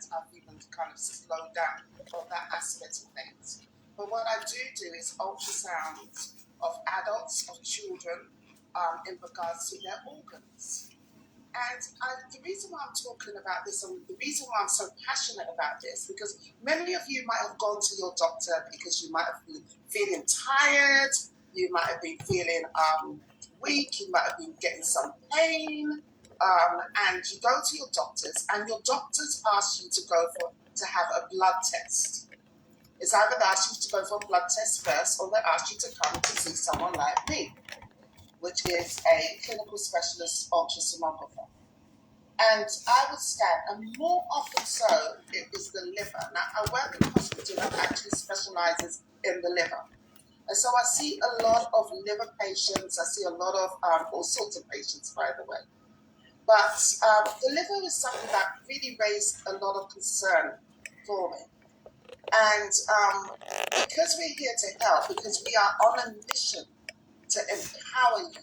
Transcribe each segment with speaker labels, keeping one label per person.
Speaker 1: that I've even kind of slowed down on that aspect of things. But what I do is ultrasounds of adults, of children, in regards to their organs. And the reason why I'm talking about this, and the reason why I'm so passionate about this, because many of you might have gone to your doctor because you might have been feeling tired, you might have been feeling weak, you might have been getting some pain, and you go to your doctors, and your doctors ask you to have a blood test. It's either they ask you to go for a blood test first, or they ask you to come to see someone like me, which is a clinical specialist ultrasonographer. And I would scan, and more often so, it is the liver. Now, I work in a hospital that actually specializes in the liver. And so I see a lot of liver patients. I see a lot of all sorts of patients, by the way. But the liver is something that really raised a lot of concern for me. And because we're here to help, because we are on a mission to empower you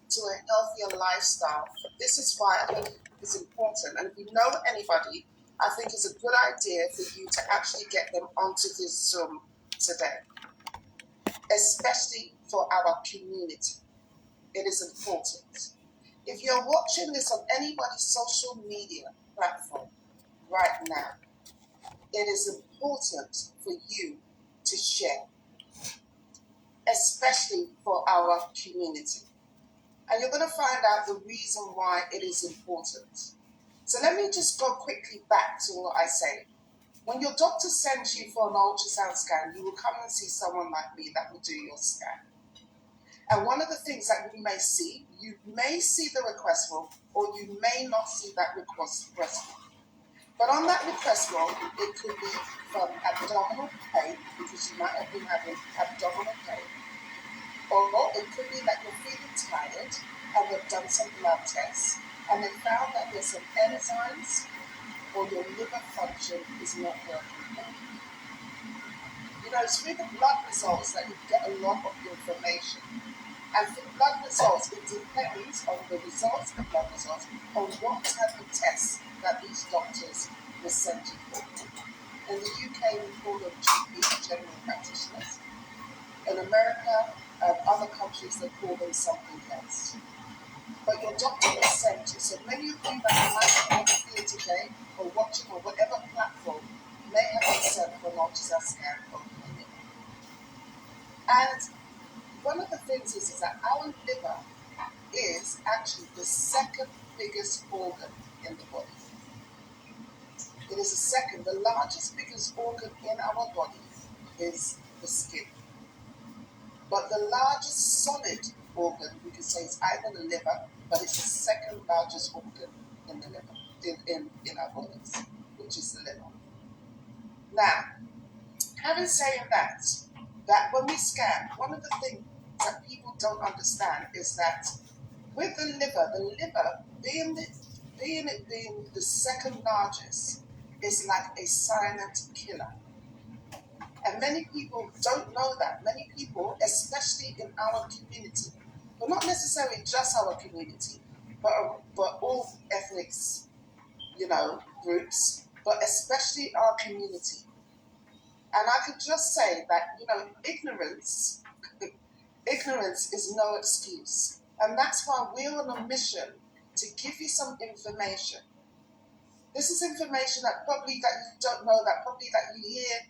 Speaker 1: to a healthier lifestyle, this is why I think it's important. And if you know anybody, I think it's a good idea for you to actually get them onto this Zoom today, especially for our community. It is important. If you're watching this on anybody's social media platform right now, it is important for you to share, especially for our community. And you're going to find out the reason why it is important. So let me just go quickly back to what I say. When your doctor sends you for an ultrasound scan, you will come and see someone like me that will do your scan. And one of the things that you may see the request form, or you may not see that request form. But on that request form, it could be from abdominal pain, because you might have been having abdominal pain. Or it could be that you're feeling tired and they've done some blood tests and they found that there's some enzymes or your liver function is not working well. You know, it's with the blood results that you get a lot of information. And for blood results, it depends on the results, the blood results, on what type of tests that these doctors will send you for. In the UK, we call them GPs, general practitioners. In America and other countries, they call them something else. But your doctor will send you. So many of you that might be here today or watching or whatever platform may have been sent for an ultrasound scan of your liver. And one of the things is that our liver is actually the second biggest organ in the body. It is the second. The largest, biggest organ in our body is the skin. But the largest solid organ, we could say, is either the liver, but it's the second largest organ in the liver, in our bodies, which is the liver. Now, having said that when we scan, one of the things that people don't understand is that with the liver being the second largest is like a silent killer. And many people don't know that. Many people, especially in our community, but not necessarily just our community, but all ethnics, groups, but especially our community. And I could just say that, ignorance is no excuse. And that's why we're on a mission to give you some information. This is information that you don't know, that you hear,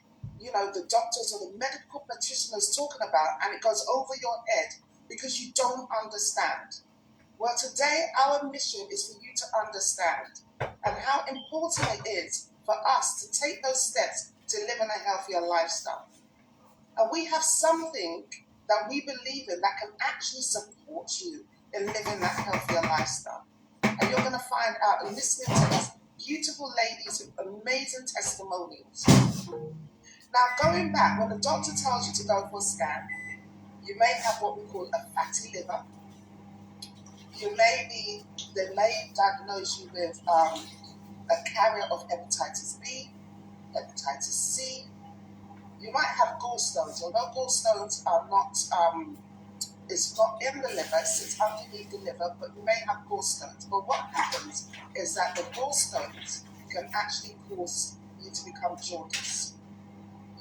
Speaker 1: the doctors or the medical practitioners talking about, and it goes over your head because you don't understand. Well, today our mission is for you to understand and how important it is for us to take those steps to live in a healthier lifestyle. And we have something that we believe in that can actually support you in living that healthier lifestyle. And you're going to find out in listening to these beautiful ladies with amazing testimonials. Now, going back, when the doctor tells you to go for a scan, you may have what we call a fatty liver. They may diagnose you with a carrier of hepatitis B, hepatitis C. You might have gallstones, although gallstones are not, it's not in the liver, it sits underneath the liver, but you may have gallstones. But what happens is that the gallstones can actually cause you to become jaundiced.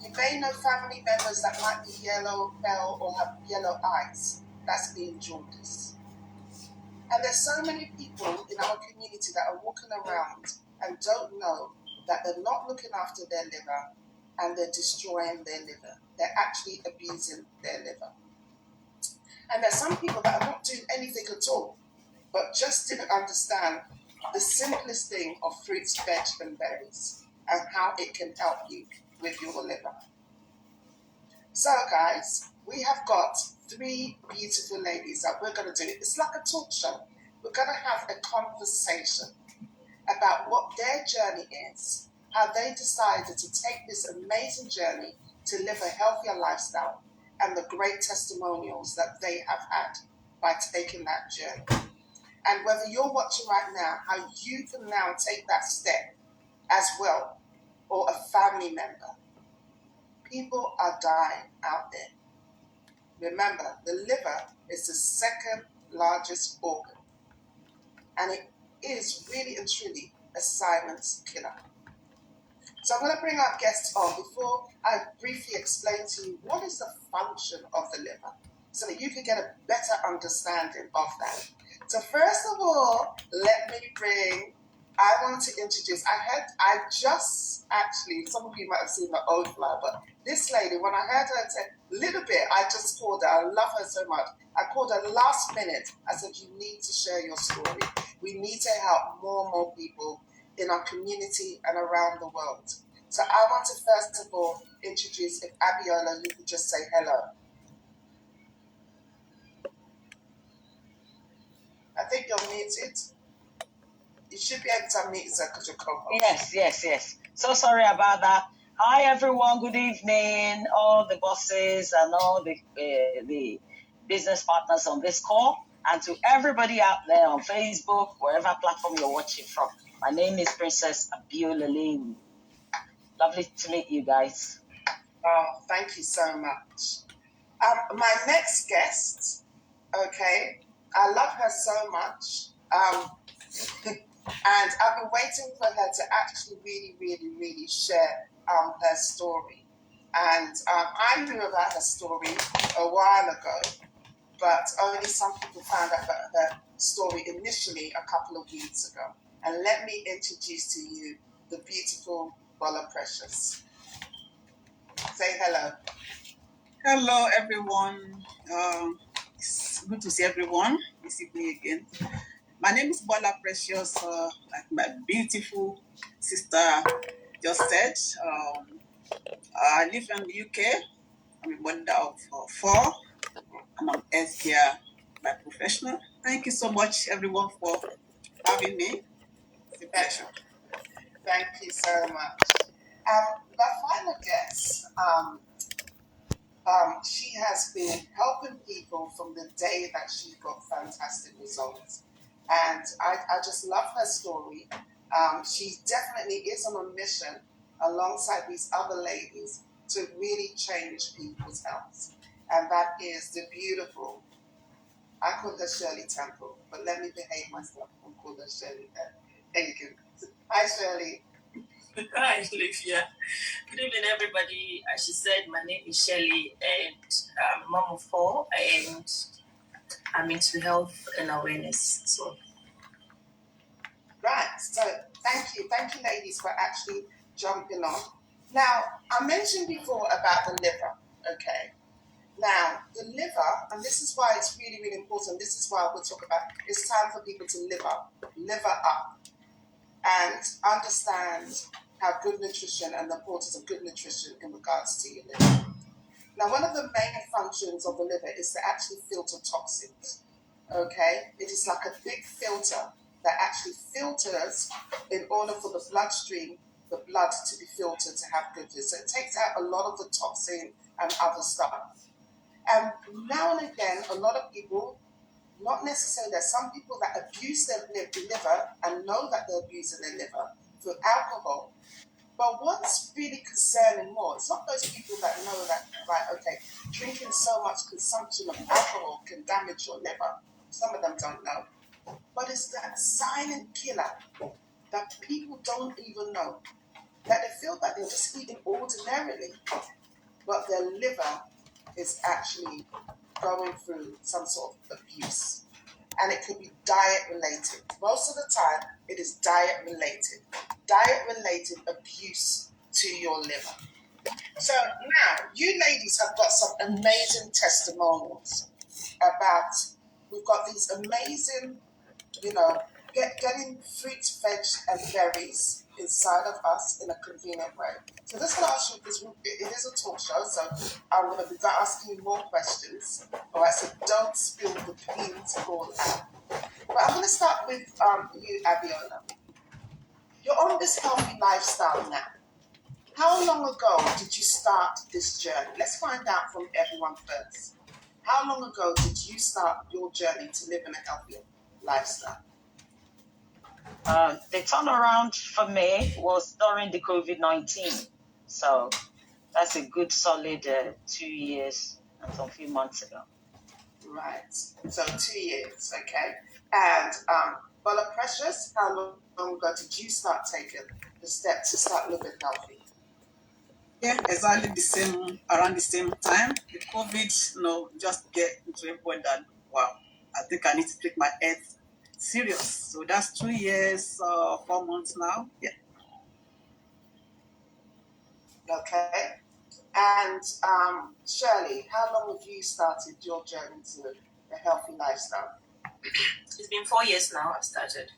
Speaker 1: You may know family members that might be yellow, pale, or have yellow eyes. That's being jaundiced. And there's so many people in our community that are walking around and don't know that they're not looking after their liver and they're destroying their liver. They're actually abusing their liver. And there's some people that are not doing anything at all, but just didn't understand the simplest thing of fruits, veg, and berries and how it can help you with your liver. So guys, we have got 3 beautiful ladies that we're going to do. It's like a talk show. We're going to have a conversation about what their journey is, how they decided to take this amazing journey to live a healthier lifestyle, and the great testimonials that they have had by taking that journey. And whether you're watching right now, how you can now take that step as well, or a family member. People are dying out there. Remember, the liver is the second largest organ, and it is really and truly a silent killer. So I'm going to bring our guests on before I briefly explain to you what is the function of the liver, so that you can get a better understanding of that. So first of all, I want to introduce, some of you might have seen the old flyer, but this lady, when I heard her say a little bit, I just called her. I love her so much. I called her last minute. I said, you need to share your story. We need to help more and more people in our community and around the world. So I want to first of all introduce, if Abiola, you could just say hello. I think you're muted. You should be able to unmute yourself because you're co-host.
Speaker 2: Yes. So sorry about that. Hi everyone, good evening, all the bosses and all the business partners on this call, and to everybody out there on Facebook, wherever platform you're watching from. My name is Princess Abiola Lane. Lovely to meet you guys.
Speaker 1: Oh, thank you so much. My next guest, okay, I love her so much. And I've been waiting for her to actually really share her story. And I knew about her story a while ago, but only some people found out about her story initially a couple of weeks ago. And let me introduce to you the beautiful Bola Precious. Say hello.
Speaker 3: Hello, everyone. It's good to see everyone this evening again. My name is Bola Precious, like my beautiful sister just said. I live in the UK. I'm a mother of 4, and I'm healthcare by professional. Thank you so much, everyone, for having me. It's a pleasure.
Speaker 1: Thank you so much. My final guest, she has been helping people from the day that she got fantastic results. And I just love her story. She definitely is on a mission alongside these other ladies to really change people's health. And that is the beautiful, I call her Shirley Temple, but let me behave myself and call her Shirley. Thank you. Hi, Shirley.
Speaker 4: Hi, Olivia. Good evening, everybody. As she said, my name is Shelley, and I'm a mom of 4, and I'm into health and awareness. So,
Speaker 1: right. So, thank you, ladies, for actually jumping on. Now, I mentioned before about the liver. Okay. Now, the liver, and this is why it's really important. This is why we'll talk about. It's time for people to liver up, and understand how good nutrition and the importance of good nutrition in regards to your liver. Now, one of the main functions of the liver is to actually filter toxins. Okay? It is like a big filter that actually filters in order for the bloodstream, the blood to be filtered to have goodness. So it takes out a lot of the toxin and other stuff. And now and again, a lot of people, not necessarily, there's some people that abuse their liver and know that they're abusing their liver through alcohol. But what's really concerning more, it's not those people that know that, right, okay, drinking so much consumption of alcohol can damage your liver. Some of them don't know. But it's that silent killer that people don't even know, that they feel that they're just eating ordinarily, but their liver is actually going through some sort of abuse. And it could be diet related. Most of the time, it is diet related. Diet related abuse to your liver. So now, you ladies have got some amazing testimonials about, we've got these amazing, getting fruits, veg, and berries inside of us in a convenient way. So this is ask you, because it is a talk show, so I'm going to be asking you more questions. All right, so don't spill the beans all out. But I'm going to start with you, Abiola. You're on this healthy lifestyle now. How long ago did you start this journey? Let's find out from everyone first. How long ago did you start your journey to live in a healthier lifestyle?
Speaker 2: The turnaround for me was during the COVID-19. So that's a good solid 2 years and some few months ago.
Speaker 1: Right. So 2 years, okay. And Bola Precious, how long ago did you start taking the step to start living healthy?
Speaker 3: Yeah, exactly the same, around the same time. The COVID, just get into a point that, wow, I think I need to take my health serious. So that's 2 years, 4 months now. Yeah.
Speaker 1: Okay. And Shirley, how long have you started your journey to a healthy lifestyle?
Speaker 4: It's been 4 years now I've started.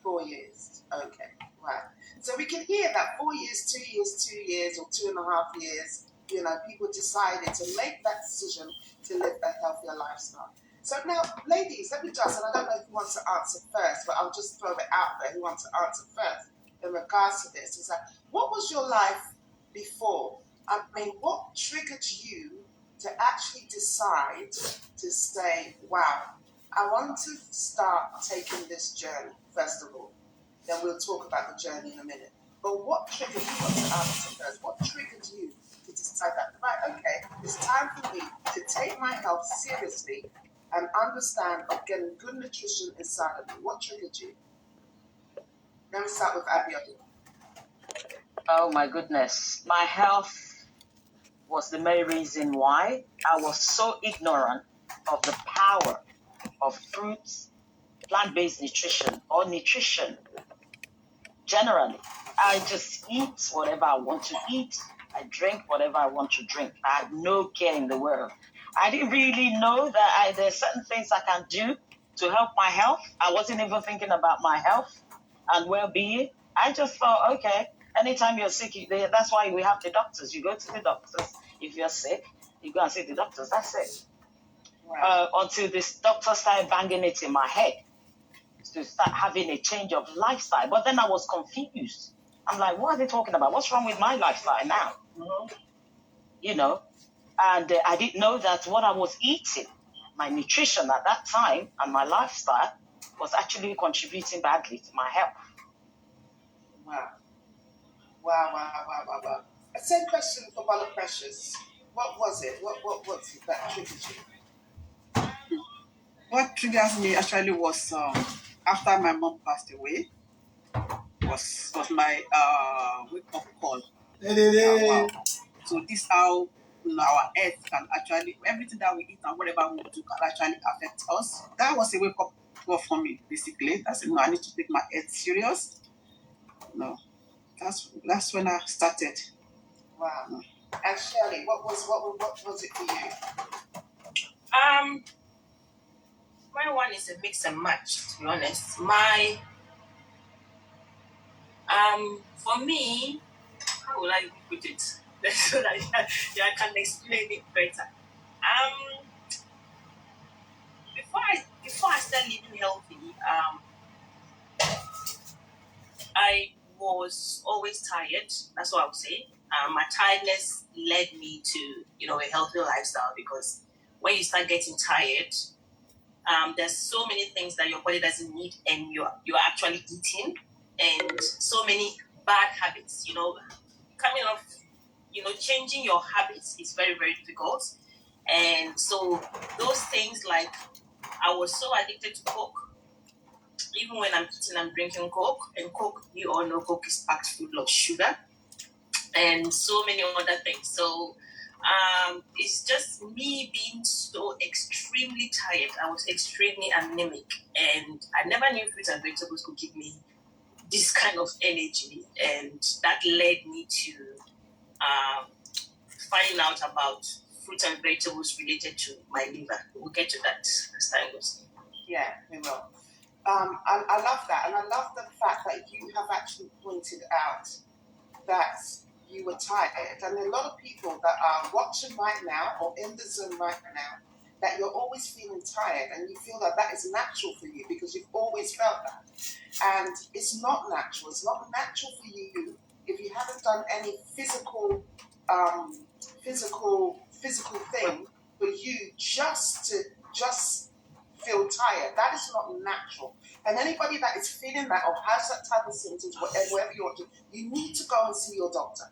Speaker 1: 4 years. Okay, right. So we can hear that 4 years, 2 years, 2 years, or 2.5 years, people decided to make that decision to live a healthier lifestyle. So now, ladies, let me just, and I don't know if you want to answer first, but I'll just throw it out there. Who wants to answer first in regards to this? Is that, what was your life before? I mean, what triggered you to actually decide to say, wow, I want to start taking this journey, first of all. Then we'll talk about the journey in a minute. But what triggered you? Got to answer first. What triggered you to decide that, right, okay, it's time for me to take my health seriously and understand of getting good nutrition inside of me? What triggered you? Let me start with Abiola.
Speaker 2: Oh my goodness. My health was the main reason why I was so ignorant of the power of fruits, plant-based nutrition, or nutrition generally. I just eat whatever I want to eat. I drink whatever I want to drink. I had no care in the world. I didn't really know that there's certain things I can do to help my health. I wasn't even thinking about my health and well-being. I just thought, okay, anytime you're sick, that's why we have the doctors. You go to the doctors. If you're sick, you go and see the doctors. That's it.
Speaker 1: Right.
Speaker 2: Until this doctor started banging it in my head to start having a change of lifestyle. But then I was confused. I'm like, what are they talking about? What's wrong with my lifestyle now? And I didn't know that what I was eating, my nutrition at that time and my lifestyle was actually contributing badly to my health.
Speaker 1: Wow. A same question for Bola Precious. What was it? What was it that triggered you?
Speaker 3: What triggers me actually was after my mom passed away, was my wake-up call. Wow. So this how our earth can actually, everything that we eat and whatever we do can actually affect us. That was a wake-up call for me, basically. I said, no, I need to take my health serious. No, that's when I started.
Speaker 1: Wow. No. And Shirley, what was it for you?
Speaker 4: My one is a mix and match, to be honest. For me, how will I put it? So that I can explain it better. Before I started living healthy, I was always tired. That's what I would say. My tiredness led me to, a healthy lifestyle, because when you start getting tired, there's so many things that your body doesn't need, and you're actually eating, and so many bad habits. Coming off, changing your habits is very, very difficult. And so those things, like, I was so addicted to Coke. even when I'm eating, I'm drinking Coke, and Coke, you all know Coke is packed full of sugar and so many other things. So it's just me being so extremely tired. I was extremely anemic, and I never knew fruits and vegetables could give me this kind of energy, and that led me to find out about fruits and vegetables related to my liver. We'll get to that as time goes.
Speaker 1: Yeah, we will. I love that, and I love the fact that you have actually pointed out that you were tired, and there are a lot of people that are watching right now or in the Zoom right now that you're always feeling tired, and you feel that that is natural for you because you've always felt that, and it's not natural. It's not natural for you if you haven't done any physical thing for you just feel tired. That is not natural. And anybody that is feeling that or has that type of symptoms, whatever you're doing, you need to go and see your doctor.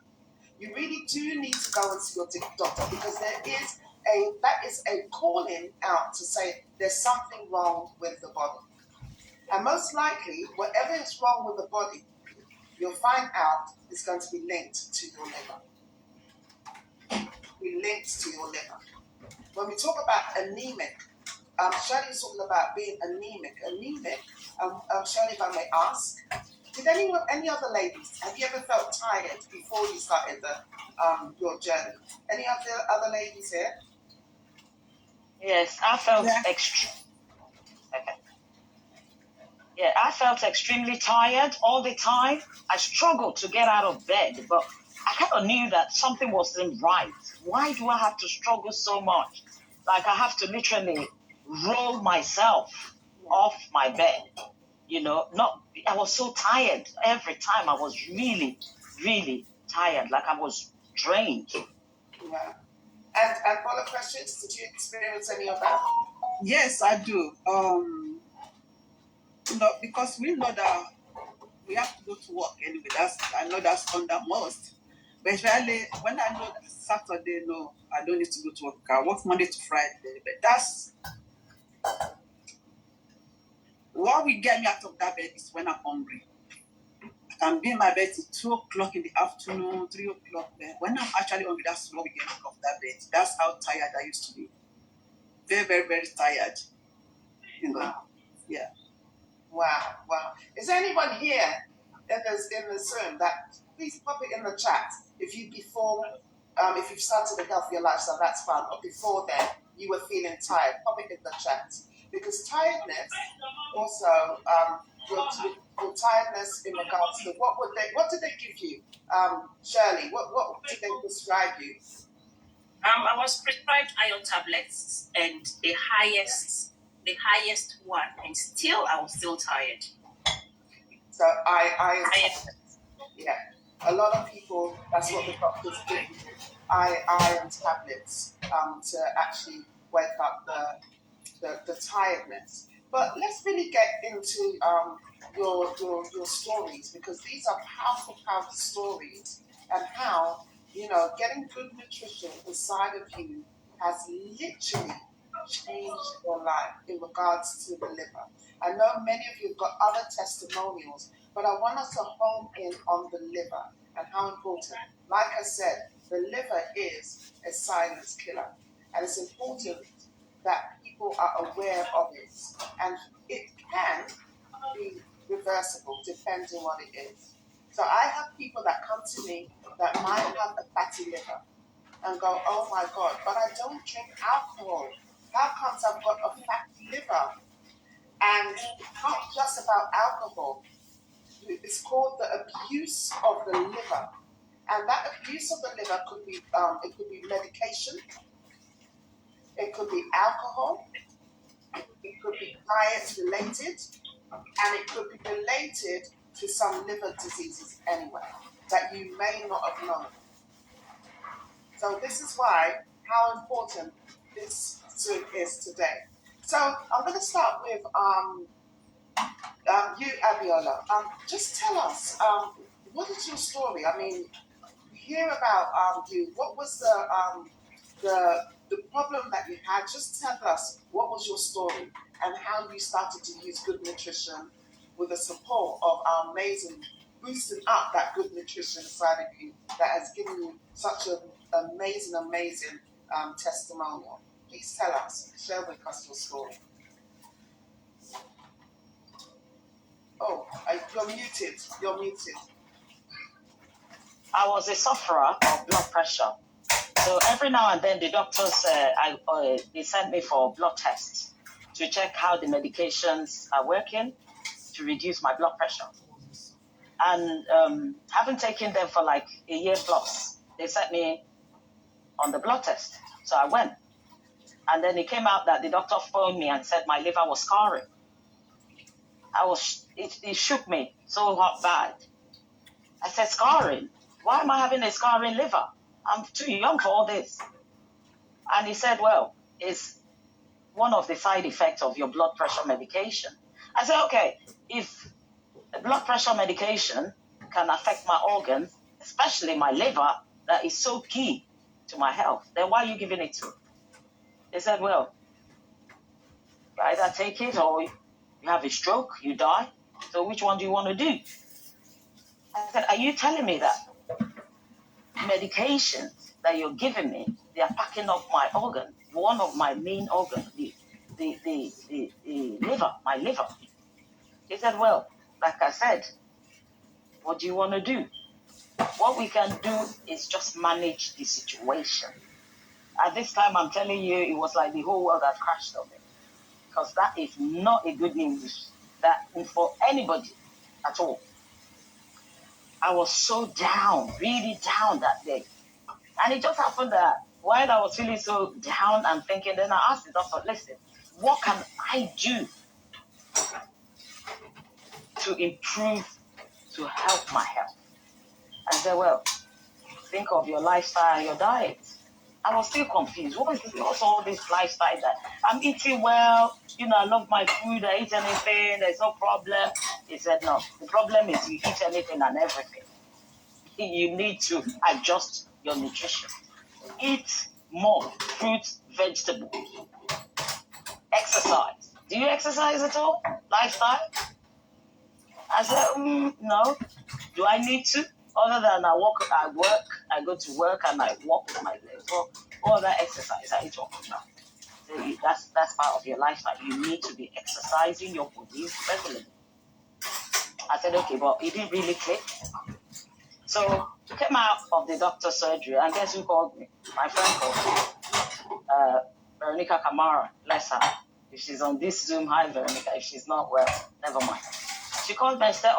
Speaker 1: You really do need to go and see your doctor because that is a calling out to say there's something wrong with the body. And most likely, whatever is wrong with the body, you'll find out is going to be linked to your liver. When we talk about anemic, Shirley's talking about being anemic. Shirley, if I may ask, did any other ladies, have you ever felt tired before you started your journey? Any other ladies here?
Speaker 2: Yes, I felt
Speaker 3: Yeah.
Speaker 2: I felt extremely tired all the time. I struggled to get out of bed, but I kind of knew that something wasn't right. Why do I have to struggle so much? Like I have to literally roll myself off my bed. I was so tired every time. I was really, really tired. Like I was drained.
Speaker 1: Yeah. And Paula Precious, did you experience any of that?
Speaker 3: Yes, I do. Because we know that we have to go to work anyway. I know that's under most. But especially when I know that Saturday, no, I don't need to go to work. I work Monday to Friday. But that's what will get me out of that bed is when I'm hungry. I can be in my bed till 2 o'clock in the afternoon, 3 o'clock. But when I'm actually hungry, that's what will get me out of that bed. That's how tired I used to be. Very, very, very tired.
Speaker 1: Wow.
Speaker 3: Yeah.
Speaker 1: Wow. Is there anyone here in the Zoom that please pop it in the chat if you've started a healthier lifestyle, that's fine. But before then, you were feeling tired. Pop it in the chat because tiredness also your tiredness in regards to what did they give you, Shirley? What did they prescribe you?
Speaker 4: I was prescribed iron tablets and the highest one, and still I was still tired.
Speaker 1: So yeah. A lot of people, that's what the doctors give you, iron tablets to actually wake up the tiredness. But let's really get into your stories because these are powerful stories and how getting good nutrition inside of you has literally changed your life in regards to the liver. I know many of you have got other testimonials, but I want us to hone in on the liver and how important. Like I said, the liver is a silent killer, and it's important that people are aware of it, and it can be reversible depending on what it is. So I have people that come to me that might have a fatty liver and go, oh my God, but I don't drink alcohol. How comes I've got a fatty liver? And it's not just about alcohol. It's called the abuse of the liver. And that abuse of the liver could be medication, it could be alcohol, it could be diet related, and it could be related to some liver diseases anyway that you may not have known. So this is why how important this Zoom is today. So I'm going to start with you, Abiola. Just tell us, what is your story? I mean, hear about you. What was the problem that you had? Just tell us what was your story and how you started to use good nutrition with the support of our amazing boosting up that good nutrition side of you that has given you such an amazing testimonial. Please tell us, share with us your story. Oh, you're muted. You're muted.
Speaker 2: I was a sufferer of blood pressure. So every now and then the doctors, they sent me for blood tests to check how the medications are working to reduce my blood pressure. And having taken them for like a year plus, they sent me on the blood test. So I went. And then it came out that the doctor phoned me and said my liver was scarring. It shook me so bad. I said, scarring? Why am I having a scarring liver? I'm too young for all this. And he said, well, it's one of the side effects of your blood pressure medication. I said, okay, if blood pressure medication can affect my organs, especially my liver, that is so key to my health, then why are you giving it to me? They said, well, you either take it or you have a stroke, you die. So which one do you want to do? I said, are you telling me that medications that you're giving me, they are packing up my organ, one of my main organs, the liver, my liver? He said, well, like I said, what do you want to do? What we can do is just manage the situation. At this time, I'm telling you, it was like the whole world had crashed on me. Because that is not a good news that for anybody at all. I was so down, really down that day. And it just happened that while I was feeling so down and thinking, then I asked the doctor, listen, what can I do to improve, to help my health? I said, well, think of your lifestyle and your diet. I was still confused. What's all this lifestyle that I'm eating well, I love my food, I eat anything, there's no problem. He said, no, the problem is you eat anything and everything. You need to adjust your nutrition. Eat more fruits, vegetables. Exercise. Do you exercise at all? Lifestyle? I said, no. Do I need to? Other than I go to work and I walk with my legs. Well, all that exercise are you talking about? So that's part of your lifestyle. You need to be exercising your body regularly. I said, okay, but it didn't really click. So I came out of the doctor's surgery, and guess who called me? My friend called me. Veronica Kamara, bless her. If she's on this Zoom, hi Veronica. If she's not, well, never mind. She called me and said,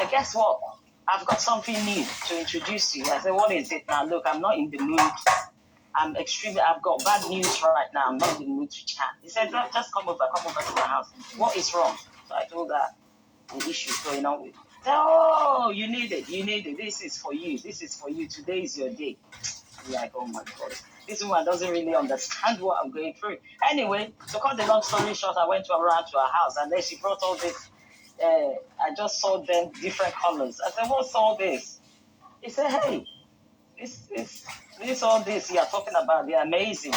Speaker 2: guess what? I've got something new to introduce to you. I said, what is it now? Look, I'm not in the mood. I've got bad news right now. I'm not in the mood to chat. He said, just come over to my house. What is wrong? So I told her the issue going on with me. Oh, you need it. This is for you. Today is your day. I'm like, oh my God. This woman doesn't really understand what I'm going through. Anyway, to cut the long story short, I went around to her house and then she brought all this. I just saw them different colors. I said, what's all this? He said, hey, all this you're talking about, they're amazing.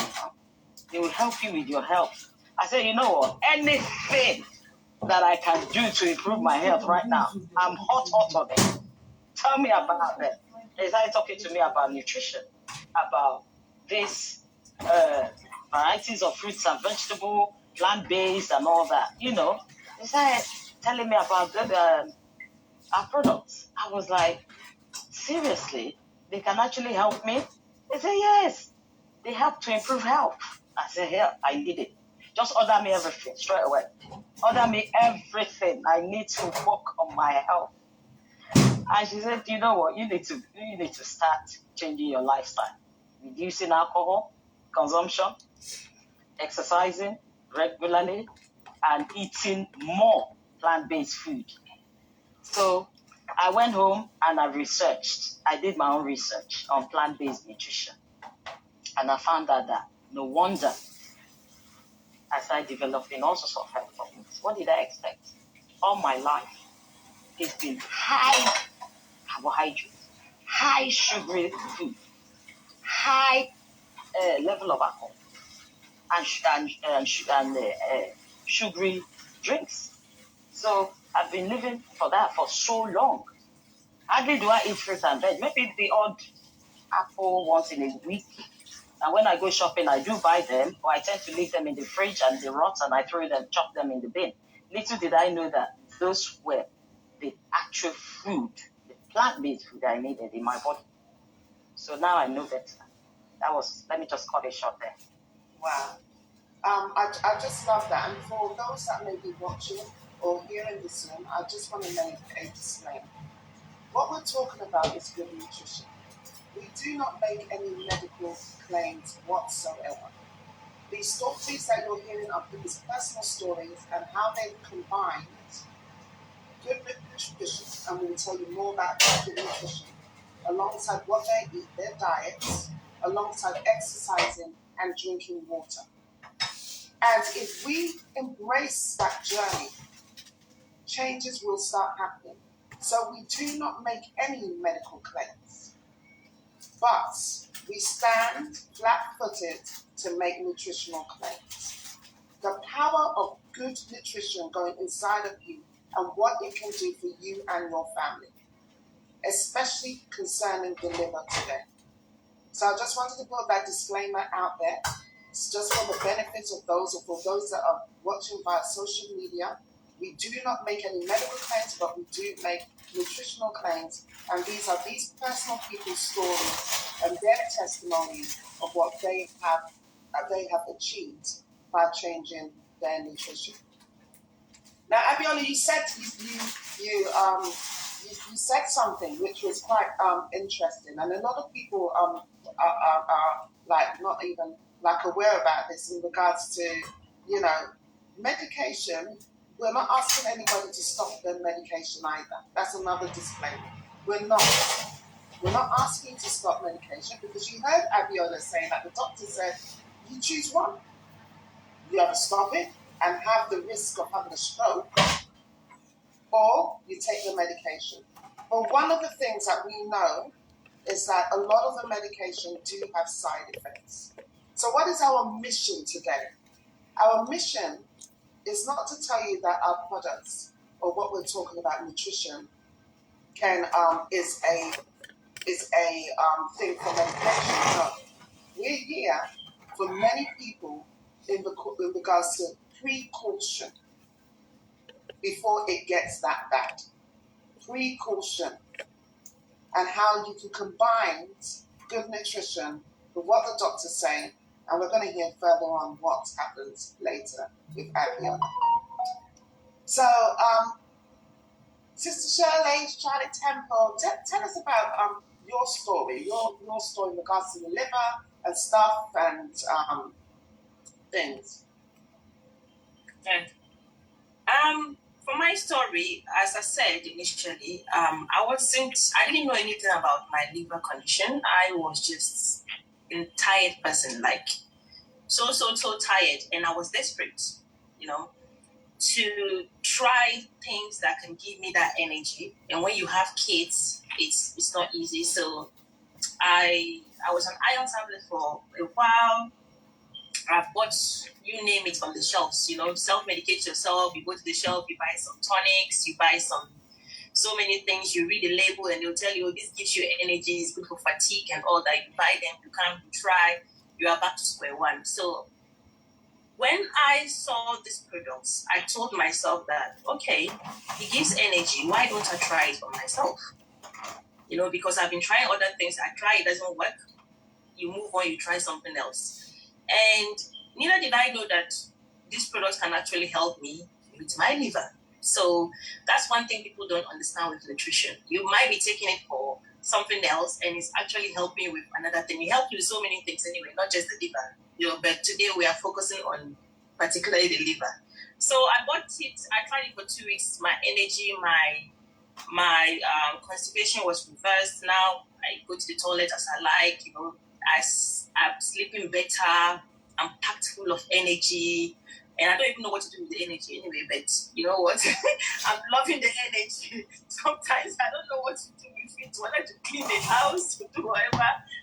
Speaker 2: They will help you with your health. I said, you know what? Anything that I can do to improve my health right now, I'm hot on it. Tell me about that. They started talking to me about nutrition, about this varieties of fruits and vegetables, plant-based and all that. They started telling me about our products. I was like, seriously? They can actually help me? They said, yes. They help to improve health. I said, hell, I need it. Just order me everything straight away. Order me everything. I need to work on my health. And she said, you know what? You need to start changing your lifestyle. Reducing alcohol consumption, exercising regularly, and eating more plant-based food. So I went home and I researched. I did my own research on plant-based nutrition. And I found out that no wonder I started developing all sorts of health problems. What did I expect? All my life, it's been high carbohydrates, high sugary food, high level of alcohol, and sugary drinks. So I've been living for that for so long. Hardly do I eat fruit and veg. Maybe the odd apple once in a week. And when I go shopping, I do buy them, but I tend to leave them in the fridge and they rot and I throw them, chop them in the bin. Little did I know that those were the actual food, the plant-based food I needed in my body. So now I know better. Let me just cut it short there.
Speaker 1: Wow. I just love that. And for those that may be watching or hearing this Zoom, I just want to make a disclaimer. What we're talking about is good nutrition. We do not make any medical claims whatsoever. These stories that you're hearing are people's personal stories and how they've combined good nutrition, and we'll tell you more about good nutrition, alongside what they eat, their diets, alongside exercising and drinking water. And if we embrace that journey, changes will start happening. So we do not make any medical claims, but we stand flat-footed to make nutritional claims. The power of good nutrition going inside of you and what it can do for you and your family, especially concerning the liver today. So I just wanted to put that disclaimer out there. It's just for the benefit of those, or for those that are watching via social media. We do not make any medical claims, but we do make nutritional claims. And these are these personal people's stories and their testimonies of what they have achieved by changing their nutrition. Now, Abiola, you said you said something which was quite interesting, and a lot of people are like not even like aware about this in regards to medication. We're not asking anybody to stop their medication either. That's another disclaimer. We're not asking you to stop medication, because you heard Abiola saying that the doctor said you choose one. You either stop it and have the risk of having a stroke, or you take the medication. But one of the things that we know is that a lot of the medication do have side effects. So what is our mission today? Our mission is not to tell you that our products, or what we're talking about, nutrition, is a thing for medication. No. We're here for many people in regards to precaution before it gets that bad. Precaution, and how you can combine good nutrition with what the doctor's saying, and we're going to hear further on what happens later with Abia. So, Sister Shirley, Charlotte Temple, tell us about your story in regards to the liver and stuff and things.
Speaker 4: Okay. For my story, as I said initially, I didn't know anything about my liver condition. I was just a tired person, like so tired, and I was desperate, to try things that can give me that energy. And when you have kids, it's not easy. So I was on iron tablet for a while. I've bought, you name it, from the shelves, self-medicate yourself. You go to the shelf, you buy some tonics, you buy so many things, you read the label and they'll tell you, this gives you energy, it's good for fatigue and all that. You buy them, you come, you try, you are back to square one. So when I saw these products, I told myself that, okay, it gives energy. Why don't I try it for myself? Because I've been trying other things. I try, it doesn't work. You move on, you try something else. And neither did I know that these products can actually help me with my liver. So that's one thing people don't understand with nutrition. You might be taking it for something else, and it's actually helping with another thing. It helps with so many things anyway, not just the liver. But today we are focusing on particularly the liver. So I bought it. I tried it for 2 weeks. My energy, my constipation was reversed. Now I go to the toilet as I like. I'm sleeping better. I'm packed full of energy. And I don't even know what to do with the energy anyway, but you know what? I'm loving the energy. Sometimes I don't know what to do with it, whether to clean the house, to do whatever,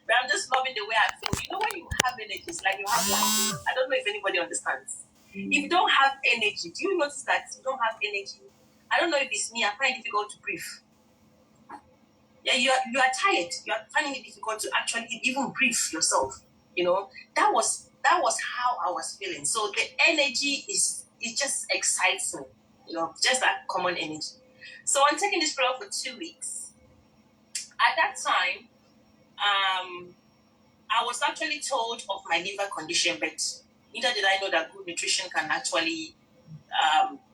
Speaker 4: but I'm just loving the way I feel. When you have energy, it's like you have life. I don't know if anybody understands. If you don't have energy, do you notice that you don't have energy I don't know if it's me, I find it difficult to breathe. Yeah, you are tired. You are finding it difficult to actually even breathe yourself. That was how I was feeling. So the energy it just excites me. Just that common energy. So I'm taking this product for 2 weeks. At that time, I was actually told of my liver condition, but neither did I know that good nutrition can actually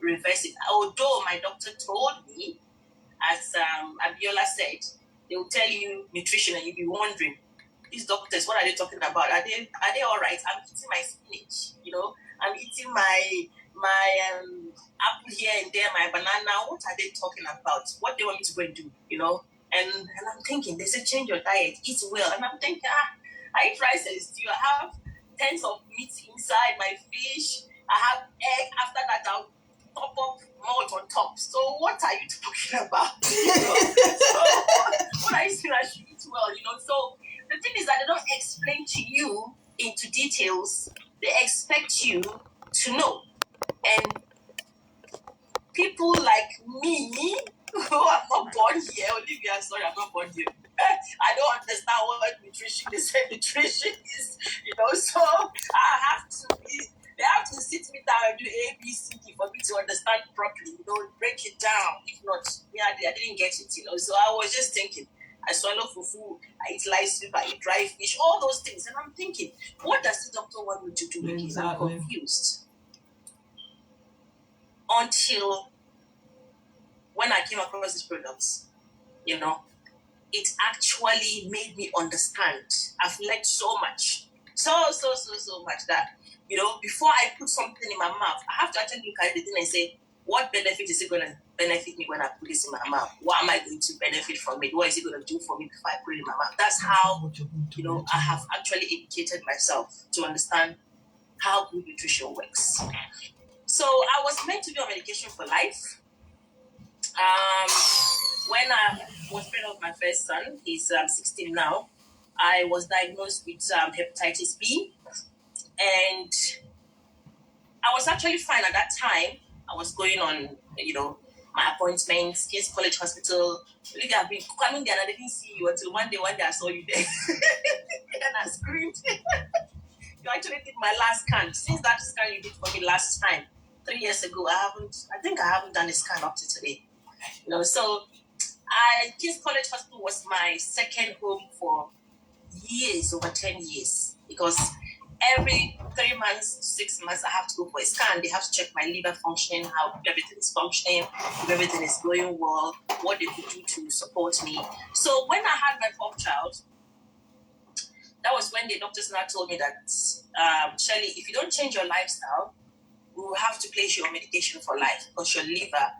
Speaker 4: reverse it. Although my doctor told me, as Abiola said, they will tell you nutrition and you'll be wondering, these doctors, what are they talking about? Are they all right? I'm eating my spinach, I'm eating my apple here and there, my banana. What are they talking about? What they want me to go and do, And I'm thinking, they say change your diet, eat well. And I'm thinking, I eat rice and stew. I have tens of meat inside my fish. I have egg. After that, I'll top up malt on top. So what are you talking about? So what are you saying I should eat well? So the thing is that they don't explain to you into details. They expect you to know. And people like me, who are not born here, Olivia, sorry, I'm not born here. I don't understand what nutrition is. Nutrition is, so they have to sit me down and do A, B, C, D for me to understand properly, break it down. If not, I didn't get it, So I was just thinking, I swallow fufu, I eat lice soup, I eat dry fish, all those things. And I'm thinking, what does the doctor want me to do again? Exactly. I'm confused. Until when I came across these products, it actually made me understand. I've learned so much. So much that, before I put something in my mouth, I have to actually look at the thing and say, what benefit is it going to benefit me when I put this in my mouth? What am I going to benefit from it? What is it going to do for me before I put it in my mouth? That's how, I have actually educated myself to understand how good nutrition works. So I was meant to be on medication for life. When I was pregnant with my first son, he's 16 now, I was diagnosed with hepatitis B, and I was actually fine at that time. I was going on, my appointments, King's College Hospital. Really, I've been coming there and I didn't see you until one day I saw you there. And I screamed. You actually did my last scan. Since that scan you did for me last time, 3 years ago, I haven't done a scan up to today. So King's College Hospital was my second home for years, over 10 years, because every 3 months, 6 months, I have to go for a scan. They have to check my liver functioning, how everything is functioning, if everything is going well, what they could do to support me. So when I had my fourth child, that was when the doctors now told me that, Shirley, if you don't change your lifestyle, we will have to place you on medication for life because your liver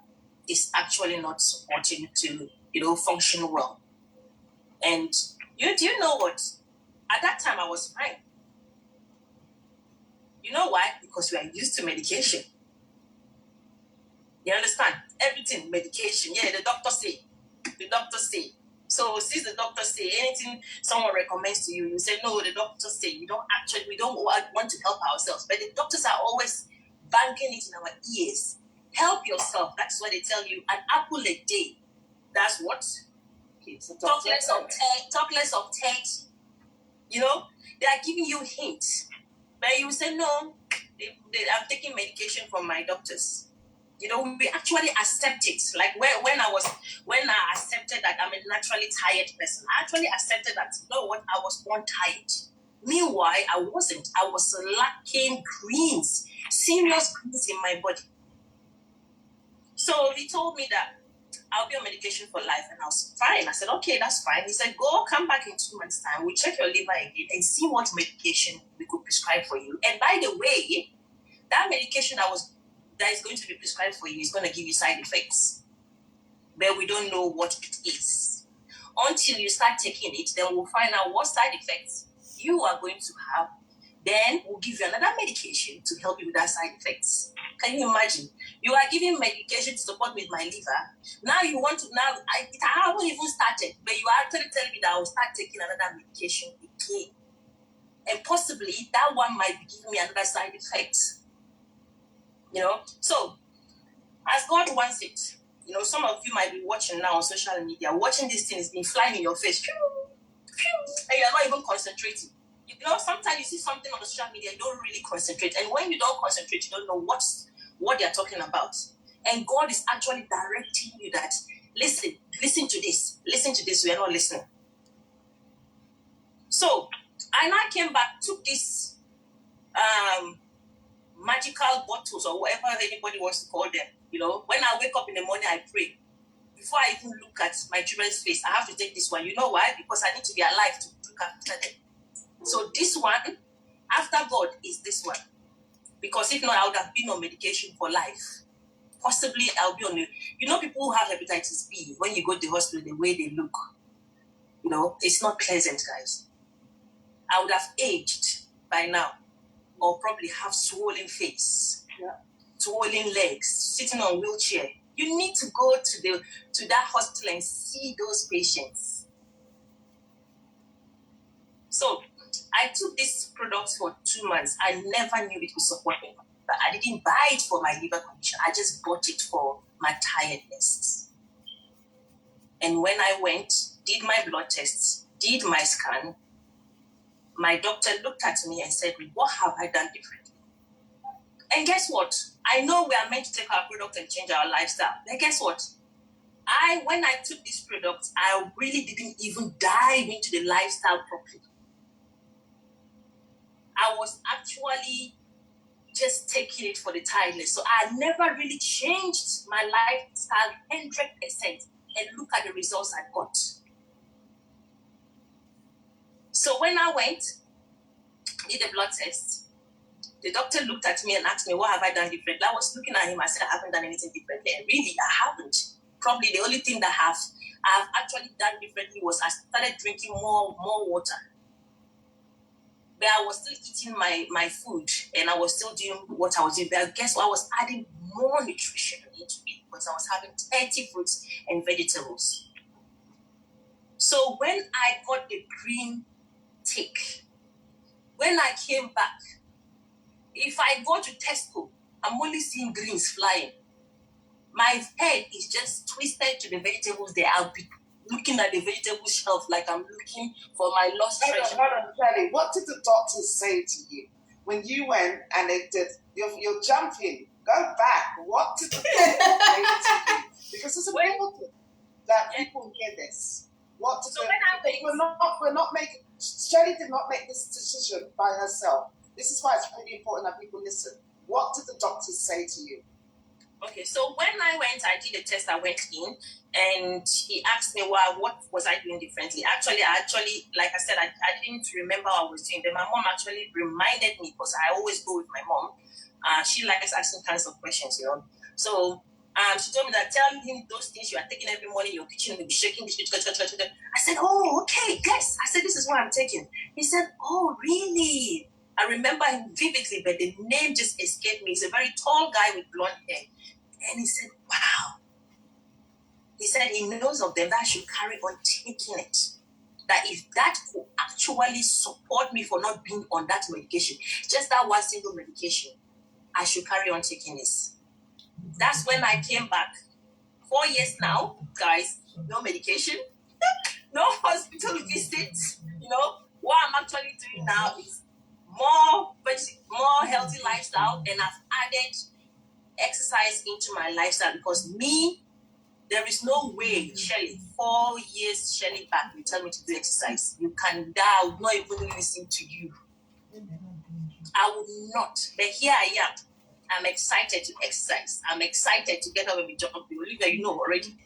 Speaker 4: is actually not supporting to, function well. And do you know what? At that time, I was fine. You know why? Because we are used to medication. You understand? Everything, medication. Yeah, the doctor say. So since the doctor say, anything someone recommends to you, you say, no, the doctor say. We don't want to help ourselves. But the doctors are always banging it in our ears. Help yourself. That's what they tell you. An apple a day. That's what? Talk less of text. They are giving you hints. But you say, no, I'm taking medication from my doctors. We actually accept it. Like when I accepted that I'm a naturally tired person, I actually accepted that, I was born tired. Meanwhile, I wasn't. I was lacking greens, serious greens in my body. So he told me that I'll be on medication for life, and I was fine. I said, okay, that's fine. He said, come back in 2 months' time. We'll check your liver again and see what medication we could prescribe for you. And by the way, that medication that is going to be prescribed for you is going to give you side effects. But we don't know what it is. Until you start taking it, then we'll find out what side effects you are going to have. Then we'll give you another medication to help you with that side effects. Can you imagine? You are giving medication to support with my liver. Now you want to, I haven't even started, but you are actually telling me that I will start taking another medication again. And possibly that one might be giving me another side effect. So, as God wants it, You know, some of you might be watching now on social media, watching this thing is being flying in your face. And you're not even concentrating. You know, sometimes you see something on social media, you don't really concentrate. And when you don't concentrate, you don't know what they're talking about. And God is actually directing you that, listen to this. Listen to this. We are not listening. So, I now came back, took this magical bottles or whatever anybody wants to call them. You know, when I wake up in the morning, I pray. Before I even look at my children's face, I have to take this one. You know why? Because I need to be alive to look after them. So this one, after God, is this one. Because if not, I would have been on medication for life. Possibly I'll be on it. You know, people who have hepatitis B, when you go to the hospital, the way they look, you know, it's not pleasant, guys. I would have aged by now, or probably have swollen face, swollen legs, sitting on wheelchair. You need to go to that hospital and see those patients. So I took this product for 2 months. I never knew it would support me. But I didn't buy it for my liver condition. I just bought it for my tiredness. And when I went, did my blood tests, did my scan, my doctor looked at me and said, what have I done differently? And guess what? I know we are meant to take our product and change our lifestyle. But guess what? When I took this product, I really didn't even dive into the lifestyle properly. I was actually just taking it for the tiredness. So I never really changed my lifestyle 100% and look at the results I got. So when I went, did a blood test, the doctor looked at me and asked me, what have I done differently? I was looking at him, I said, I haven't done anything differently. And really, I haven't. Probably the only thing that I've actually done differently was I started drinking more water. But I was still eating my food and I was still doing what I was doing. But guess what? I was adding more nutrition into it because I was having 30 fruits and vegetables. So when I got the green tick, when I came back, if I go to Tesco, I'm only seeing greens flying. My head is just twisted to the vegetables there. I'll be looking at the vegetable shelf like I'm looking for my lost treasure.
Speaker 1: Kelly, what did the doctors say to you when you went and they did? You're jumping. Go back. What did the doctors say to you? Because it's important that people hear this. What did we're not making. Shelley did not make this decision by herself. This is why it's really important that people listen. What did the doctors say to you?
Speaker 4: Okay, so when I went, I did a test. I went in, and he asked me, what was I doing differently? Actually, like I said, I didn't remember what I was doing. Then my mom actually reminded me because I always go with my mom. She likes asking kinds of questions, you know. So she told me that tell him those things you are taking every morning. Your kitchen will be shaking. I said, oh, okay, yes. I said, this is what I'm taking. He said, oh, really? I remember him vividly, but the name just escaped me. He's a very tall guy with blonde hair. And he said, wow. He said he knows of them that I should carry on taking it. That if that could actually support me for not being on that medication, just that one single medication, I should carry on taking this. That's when I came back. 4 years now, guys, no medication, no hospital visits. You know, what I'm actually doing now is more healthy lifestyle, and I've added exercise into my lifestyle because there is no way, Shelley, 4 years, Shelley back, you tell me to do exercise. You can die, I would not even listen to you. I would not. But here I am. I'm excited to exercise. I'm excited to get up and be jumping. Olivia, you know already.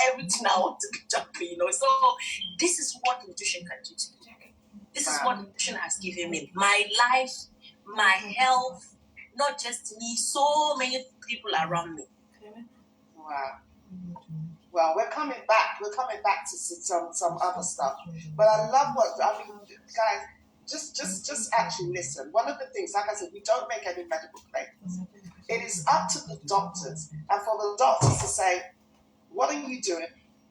Speaker 4: Everything I want to be jumping, you know. So this is what nutrition can do to me. This is what nutrition has given me. My life, my health, not just me, so many people around me.
Speaker 1: Wow. Well, we're coming back. We're coming back to some other stuff. But I love guys, just actually listen. One of the things, like I said, we don't make any medical claims. It is up to the doctors, and for the doctors to say, what are you doing?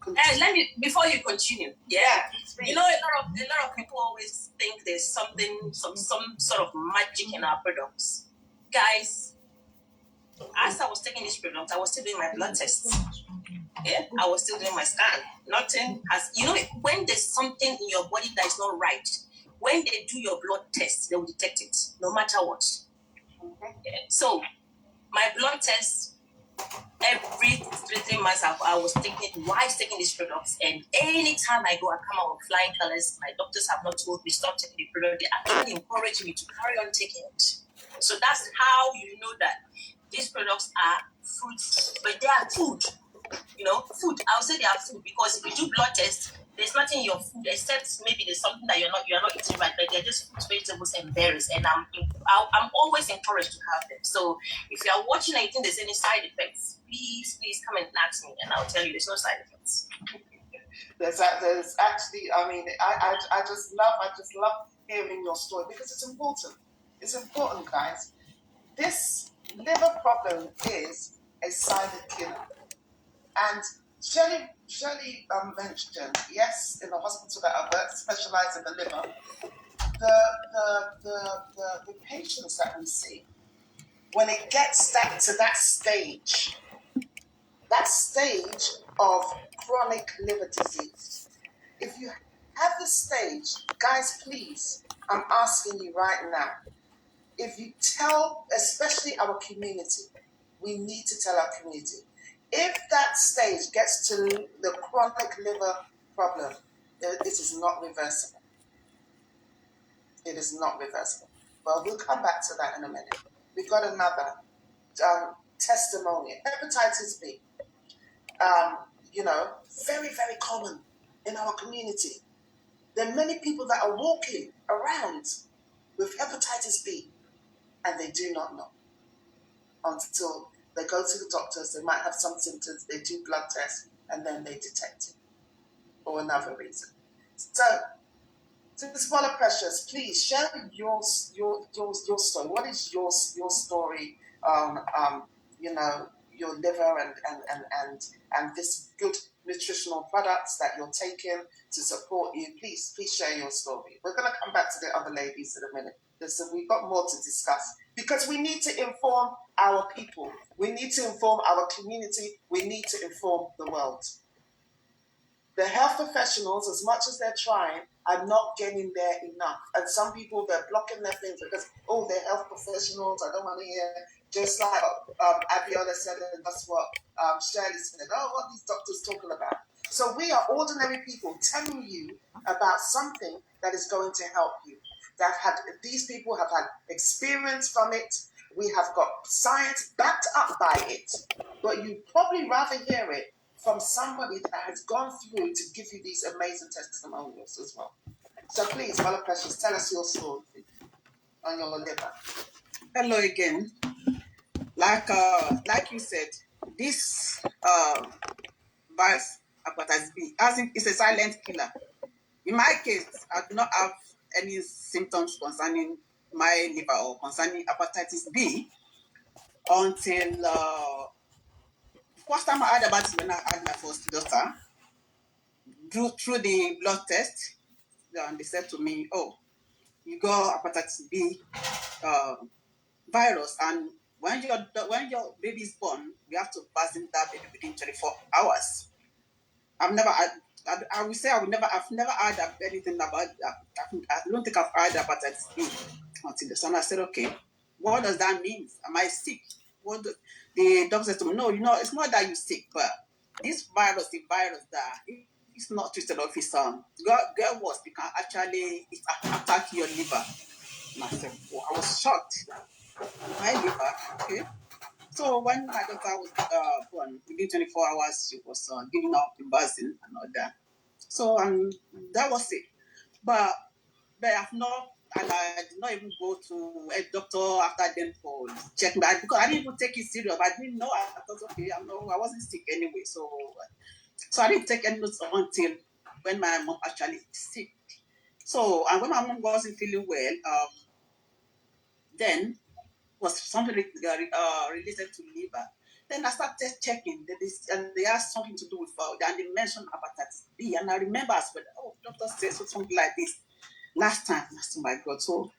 Speaker 4: Let me, before you continue, you know, a lot of people always think there's some sort of magic in our products. Guys, As I was taking this product, I was still doing my blood tests. Yeah, I was still doing my scan. Nothing has, when there's something in your body that is not right, when they do your blood test, they will detect it, no matter what. Yeah. So, my blood test, every 3 months, I was taking, while taking these products, and anytime I go, I come out with flying colors. My doctors have not told me stop taking the product. They actually encourage me to carry on taking it. So that's how you know that these products are fruits, but they are food. Food. I would say they are food because if you do blood tests, there's nothing in your food except maybe there's something that you're not eating right, but they're just fruits, vegetables, and berries. And I'm always encouraged to have them. So if you are watching and you think there's any side effects, please come and ask me, and I'll tell you there's no side effects.
Speaker 1: There's actually, I just love hearing your story because it's important. It's important, guys. This liver problem is a silent killer. And Shirley mentioned, yes, in the hospital that I work, specialised in the liver, the patients that we see, when it gets to that stage of chronic liver disease, if you have this stage, guys, please, I'm asking you right now, if you tell, especially our community, we need to tell our community, if that stage gets to the chronic liver problem, it is not reversible. It is not reversible. Well, we'll come back to that in a minute. We've got another testimony. Hepatitis B. Very, very common in our community. There are many people that are walking around with hepatitis B and they do not know until they go to the doctors. They might have some symptoms, they do blood tests, and then they detect it for another reason. So, Spoiler Precious, please share your story. What is your story on your liver and this good nutritional products that you're taking to support you? Please share your story. We're going to come back to the other ladies in a minute. We've got more to discuss because we need to inform our people. We need to inform our community. We need to inform the world. The health professionals, as much as they're trying, are not getting there enough. And some people, they're blocking their things because, they're health professionals, I don't want to hear. Just like Abiola said, and that's what Shirley said. What are these doctors talking about? So we are ordinary people telling you about something that is going to help you. These people have had experience from it. We have got science backed up by it. But you'd probably rather hear it from somebody that has gone through to give you these amazing testimonials as well. So please, Mother Precious, tell us your story on your liver.
Speaker 3: Hello again. Like you said, this virus, hepatitis B, it's a silent killer. In my case, I do not have any symptoms concerning my liver or concerning hepatitis B until first time I heard about it when I had my first daughter. Through the blood test, they said to me, you got hepatitis B virus, and when your baby is born, we have to vaccine that baby within 24 hours. I've never heard of anything about that. I don't think I've heard about hepatitis B until the son. I said, okay, what does that mean? Am I sick? The doctor said to me, no, it's not that you're sick, but this virus, the virus that it's not twisted off, it's get worse. It can actually attack your liver. And I said, I was shocked. My liver, okay. So when my daughter was born, within 24 hours, she was giving up in vaccine and all that. So that was it. But I did not even go to a doctor after then for checking that because I didn't even take it serious. I didn't know. I thought, okay, I wasn't sick anyway. So I didn't take any notes until when my mom actually sick. So and when my mom wasn't feeling well, then was something related to liver. Then I started checking, and they asked something to do with and they mentioned hepatitis B, and I remember as well. Doctor said something like this last time. I said, my God, so,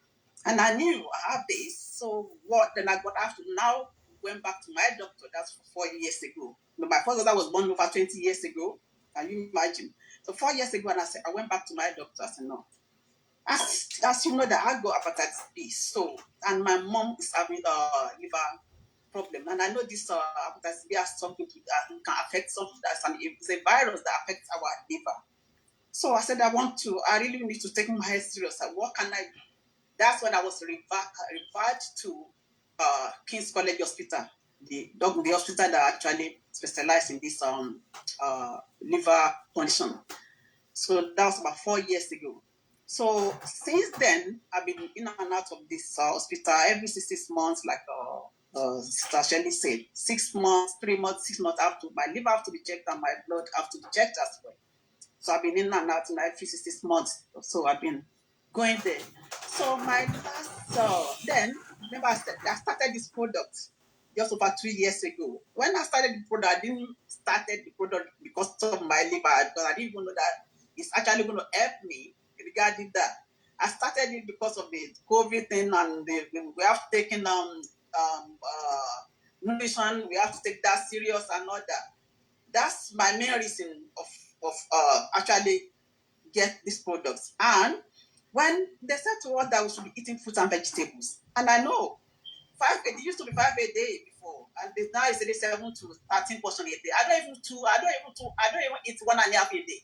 Speaker 3: and I knew I have this. So what? Then I got asked to now went back to my doctor. That's 4 years ago. My first daughter was born over 20 years ago. Can you imagine? So 4 years ago, and I went back to my doctor. I said, no. As you know, that I got hepatitis B. So, and my mom is having liver problem. And I know this hepatitis B has something that can affect something. It's a virus that affects our liver. So I said, I really need to take my health serious. What can I do? That's when I was referred to King's College Hospital, the hospital that actually specialized in this liver condition. So that was about 4 years ago. So since then, I've been in and out of this hospital every 6 months, like Sister Shelley said, 6 months, 3 months, 6 months after my liver have to be checked and my blood have to be checked as well. So I've been in and out every 6 months. So I've been going there. So my last, then, remember I started this product just over 3 years ago. When I started the product, I didn't start the product because of my liver, because I didn't even know that it's actually going to help me regarding that. I started it because of the COVID thing, and we have taken nutrition, we have to take that serious and all that. That's my main reason of actually get these products. And when they said to us that we should be eating fruits and vegetables, and I know it used to be 5 a day before, and now it's 7 to 13 portions a day. I don't even eat 1.5 a day.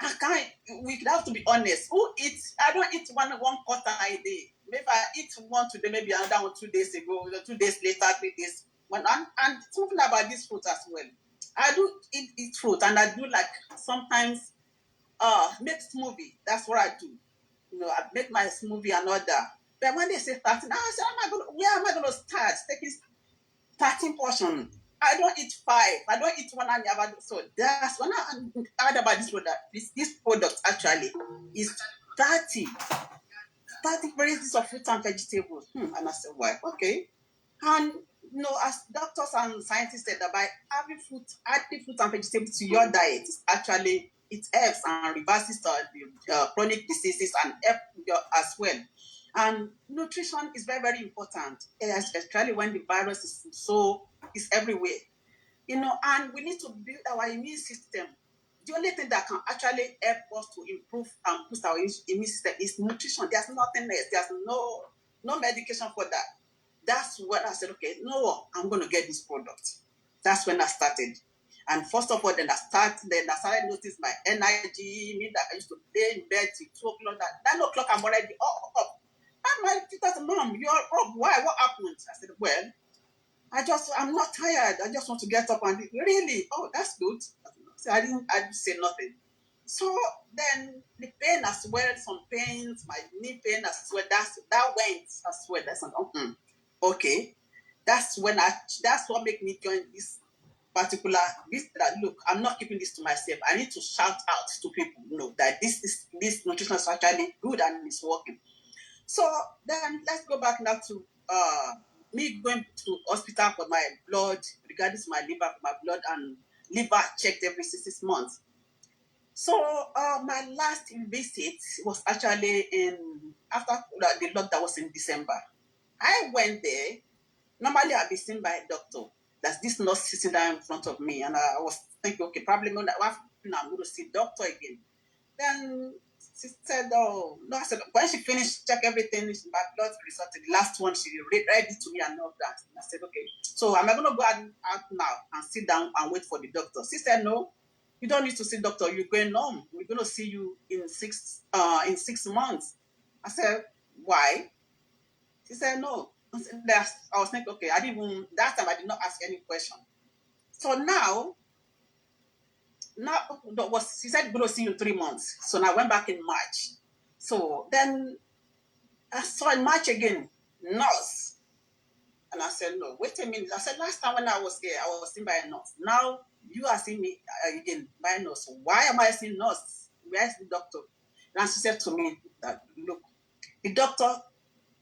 Speaker 3: I can't. We have to be honest. Who eats? I don't eat one quarter a day. Maybe I eat one today, maybe another one 2 days ago, 2 days later, 3 days. And something about this fruit as well. I do eat fruit, and I do like sometimes make smoothie. That's what I do. I make my smoothie and all that. But when they say 13, I say, where am I going to start taking 13 portions? I don't eat 5. I don't eat 1.5. So that's when I heard about this product. This product actually is 30 varieties of fruits and vegetables. And I said, why? Okay. And as doctors and scientists said, that by adding fruit and vegetables to your diet, it helps and reverses the chronic diseases and help as well. And nutrition is very, very important, especially when the virus is everywhere. And we need to build our immune system. The only thing that can actually help us to improve and boost our immune system is nutrition. There's nothing else. There's no medication for that. That's when I said, okay, no, I'm going to get this product. That's when I started. And first of all, then I started noticing my energy, me that I used to lay in bed till 2 o'clock. 9 o'clock, I'm already up. And my teacher said, Mom, you're up. Why? What happened? I said, well, I'm not tired. I just want to get up and really, oh, that's good. So I didn't say nothing. So then the pain as well, some pains, my knee pain as well, that went as well. That's okay. That's what made me join this particular, look, I'm not keeping this to myself. I need to shout out to people, that this nutrition is actually good and it's working. So then let's go back now to me going to hospital for my blood, regarding my liver, for my blood and liver checked every 6 months. So my last visit was actually after the lockdown was in December. I went there. Normally I'll be seen by a doctor. That's this nurse sitting down in front of me, and I was thinking, okay, probably I'm going to see doctor again. Then she said, oh, no, I said, when she finished, check everything, my blood result, the last one, she read it to me and all that. And I said, okay, so am I going to go out now and sit down and wait for the doctor? She said, no, you don't need to see doctor. You're going home. We're going to see you in 6 months. I said, why? She said, no. I was thinking, okay, that time I did not ask any question. So now, she said, we're going to see you in 3 months. So now I went back in March. So then I saw in March again, nurse. And I said, no, wait a minute. I said, last time when I was here, I was seen by a nurse. Now you are seeing me again by a nurse. Why am I seeing nurse? Where is the doctor? And she said to me that, look, the doctor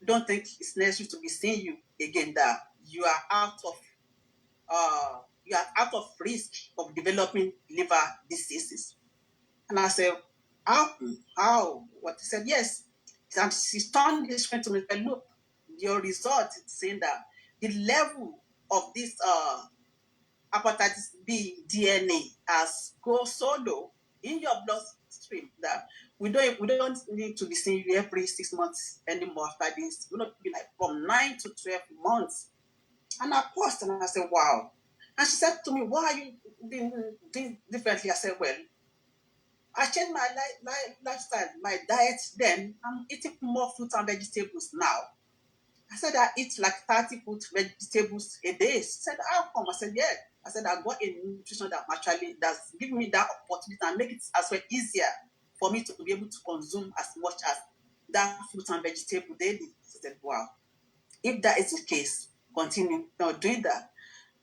Speaker 3: don't think it's necessary to be seeing you again, that you are out of risk of developing liver diseases. And I said, how? What? He said, yes. And she turned this friend to me and said, look, your result is saying that the level of this hepatitis B DNA has go so low in your bloodstream that we don't need to be seeing you every 6 months anymore after this. We're not be like from 9 to 12 months. And I paused and I said, wow. And she said to me, why are you doing differently? I said, well, I changed my lifestyle, my diet then. I'm eating more fruits and vegetables now. I said, I eat like 30 fruits, vegetables a day. She said, how come? I said, yeah. I said, I got a nutrition that actually does give me that opportunity and make it as well easier for me to be able to consume as much as that fruit and vegetable daily. She said, wow. If that is the case, continue doing that.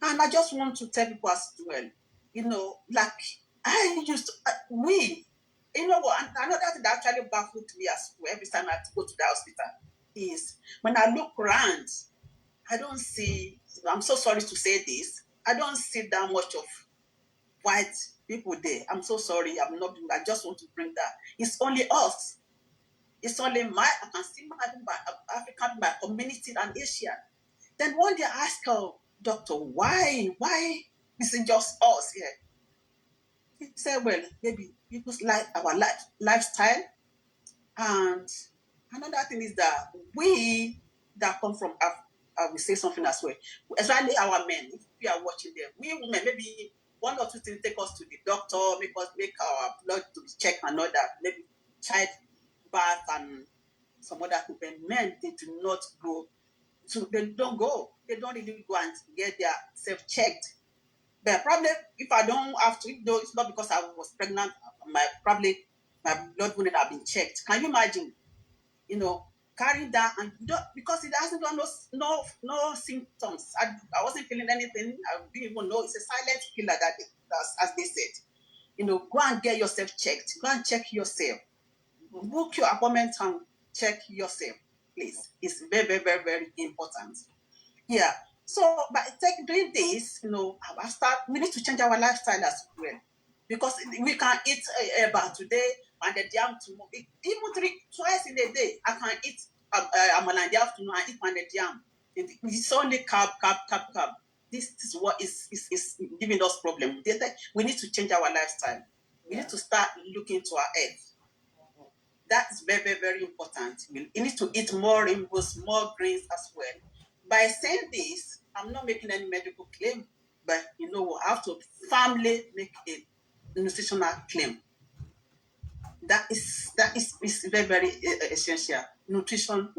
Speaker 3: And I just want to tell people as well, like I used to, you know what, another thing that actually baffled me as well every time I have to go to the hospital is when I look around, I don't see, I'm so sorry to say this, I don't see that much of white people there. I'm so sorry, I just want to bring that. It's only us. It's only I can see my African, my community and Asia. Then one day I asked her, doctor, why is it just us here? He said, well, maybe people's like our lifestyle. And another thing is that we that come from I will say something as well, especially our men, if we are watching them, we women, maybe one or two things take us to the doctor, make our blood to be checked and all that, maybe child birth and some other things. But men, they do not go. So they don't go. They don't really go and get their self checked. But probably if I don't have to, though it's not because I was pregnant, my blood wouldn't have been checked. Can you imagine? Carrying that and because it hasn't got no symptoms. I wasn't feeling anything. I didn't even know. It's a silent killer as they said. Go and get yourself checked. Go and check yourself. Book your appointment and check yourself, please. It's very, very, very, very important. Yeah. So by doing this, we need to change our lifestyle as well. Because we can eat about today and the jam tomorrow. Even twice in a day, I can eat amala in the afternoon and eat and the jam. It's only carb. This is what is giving us problem. We need to change our lifestyle. We need to start looking to our health. That is very, very, very important. You need to eat more rainbows, more grains as well. By saying this, I'm not making any medical claim, but I have to firmly make a nutritional claim. That is very, very essential. Nutrition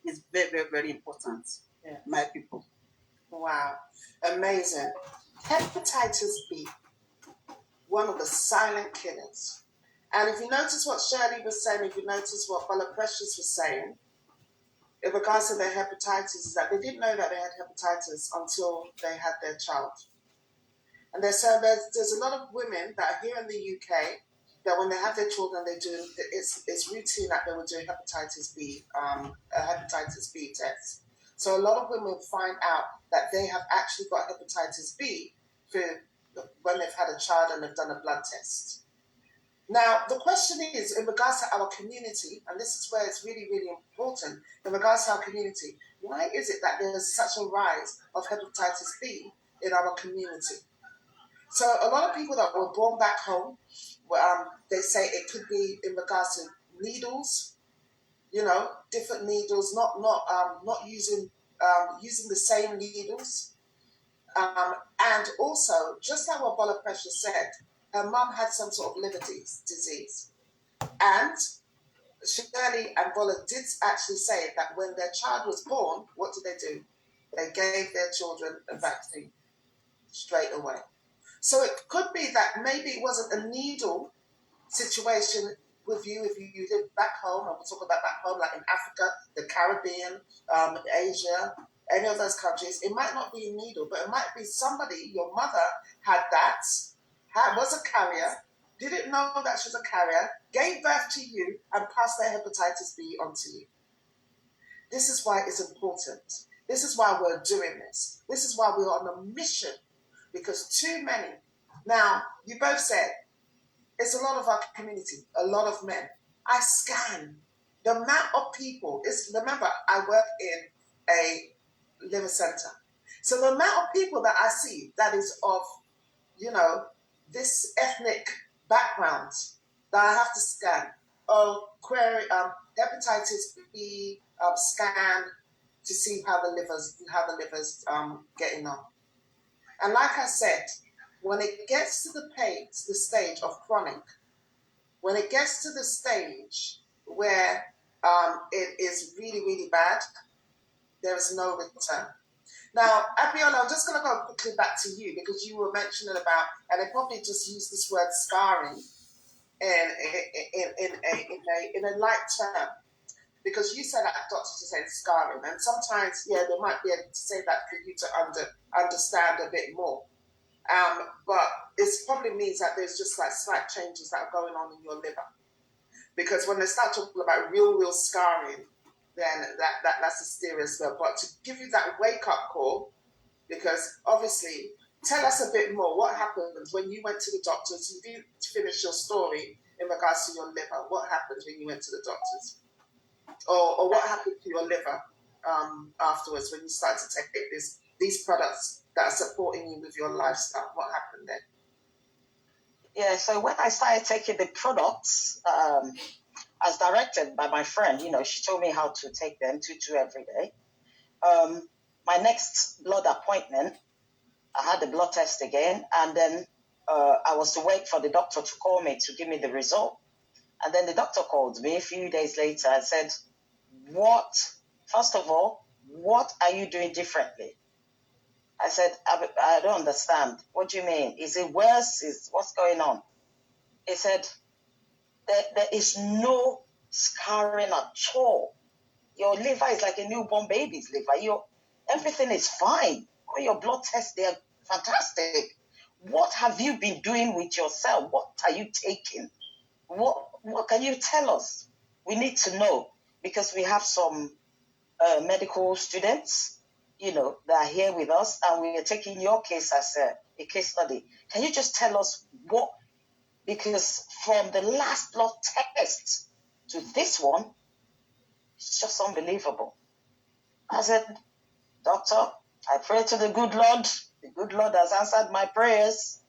Speaker 3: is very, very, very important. Yeah. My people.
Speaker 1: Wow, amazing. Hepatitis B, one of the silent killers. And if you notice what Shirley was saying, if you notice what Paula Precious was saying, in regards to their hepatitis, is that they didn't know that they had hepatitis until they had their child. And there's a lot of women that are here in the UK that when they have their children, it's routine that they will do a hepatitis B test. So a lot of women find out that they have actually got hepatitis B when they've had a child and they've done a blood test. Now, the question is, in regards to our community, and this is where it's really, really important, in regards to our community, why is it that there's such a rise of hepatitis B in our community? So a lot of people that were born back home, they say it could be in regards to needles, different needles, not using the same needles. And also, just like what Bola Precious said, her mum had some sort of liver disease. And Shirley and Bola did actually say that when their child was born, what did they do? They gave their children a vaccine straight away. So it could be that maybe it wasn't a needle situation with you if you live back home, and we're talking about back home, like in Africa, the Caribbean, Asia, any of those countries. It might not be a needle, but it might be somebody, your mother had that, was a carrier, didn't know that she was a carrier, gave birth to you, and passed their hepatitis B onto you. This is why it's important. This is why we're doing this. This is why we're on a mission, because too many. Now, you both said, it's a lot of our community, a lot of men. I scan the amount of people. Remember, I work in a liver center. So the amount of people that I see that is of, this ethnic background that I have to scan, or query hepatitis B scan to see how the liver's getting on. And like I said, when it gets to the stage of chronic, when it gets to the stage where it is really, really bad, there is no return. Now, Abiola, I'm just going to go quickly back to you because you were mentioning about, and I probably just used this word scarring in a light term, because you said that doctors to say scarring, and sometimes, they might be able to say that for you to understand a bit more. But it probably means that there's just like slight changes that are going on in your liver. Because when they start talking about real scarring, then that's a serious level. But to give you that wake-up call, because obviously, tell us a bit more. What happened when you went to the doctors? You didn't finish your story in regards to your liver. What happened when you went to the doctors? Or what happened to your liver afterwards when you started to take these products that are supporting you with your lifestyle? What happened then?
Speaker 2: Yeah, so when I started taking the products, as directed by my friend, she told me how to take them, 2 every day. My next blood appointment, I had the blood test again, and then I was to wait for the doctor to call me to give me the result. And then the doctor called me a few days later and said, first of all, what are you doing differently? I said, I don't understand. What do you mean? Is it worse? What's going on? He said, there is no scarring at all. Your liver is like a newborn baby's liver. Everything is fine. All your blood tests, they're fantastic. What have you been doing with yourself? What are you taking? What can you tell us? We need to know, because we have some medical students, that are here with us, and we are taking your case as a case study. Can you just tell us what? Because from the last blood test to this one, it's just unbelievable. I said, Doctor, I pray to the good Lord. The good Lord has answered my prayers.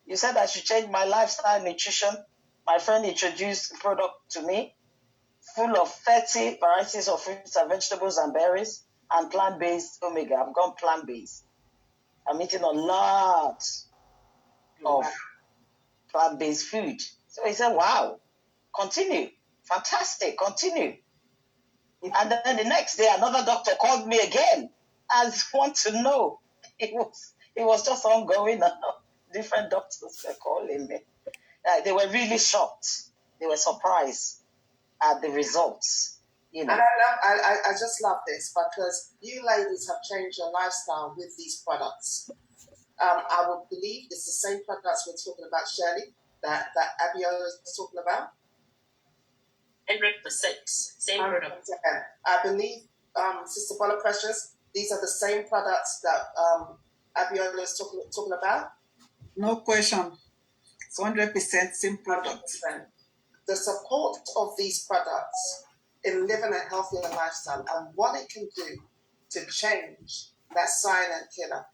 Speaker 2: You said I should change my lifestyle nutrition. My friend introduced a product to me full of 30 varieties of fruits and vegetables and berries and plant-based omega. I've gone plant-based. I'm eating a lot of plant-based food. So he said, wow, continue. Fantastic, continue. And then the next day, another doctor called me again and wanted to know. It was just ongoing. Different doctors were calling me. They were really shocked. They were surprised at the results.
Speaker 1: And I just love this, because you ladies have changed your lifestyle with these products. I would believe it's the same products we're talking about, Shirley, that Abiola is talking about.
Speaker 4: 100%. Same product.
Speaker 1: I believe, Sister Bola Precious, these are the same products that Abiola is talking about.
Speaker 3: No question. It's 100% same product.
Speaker 1: 100%. The support of these products in living a healthier lifestyle and what it can do to change that silent killer.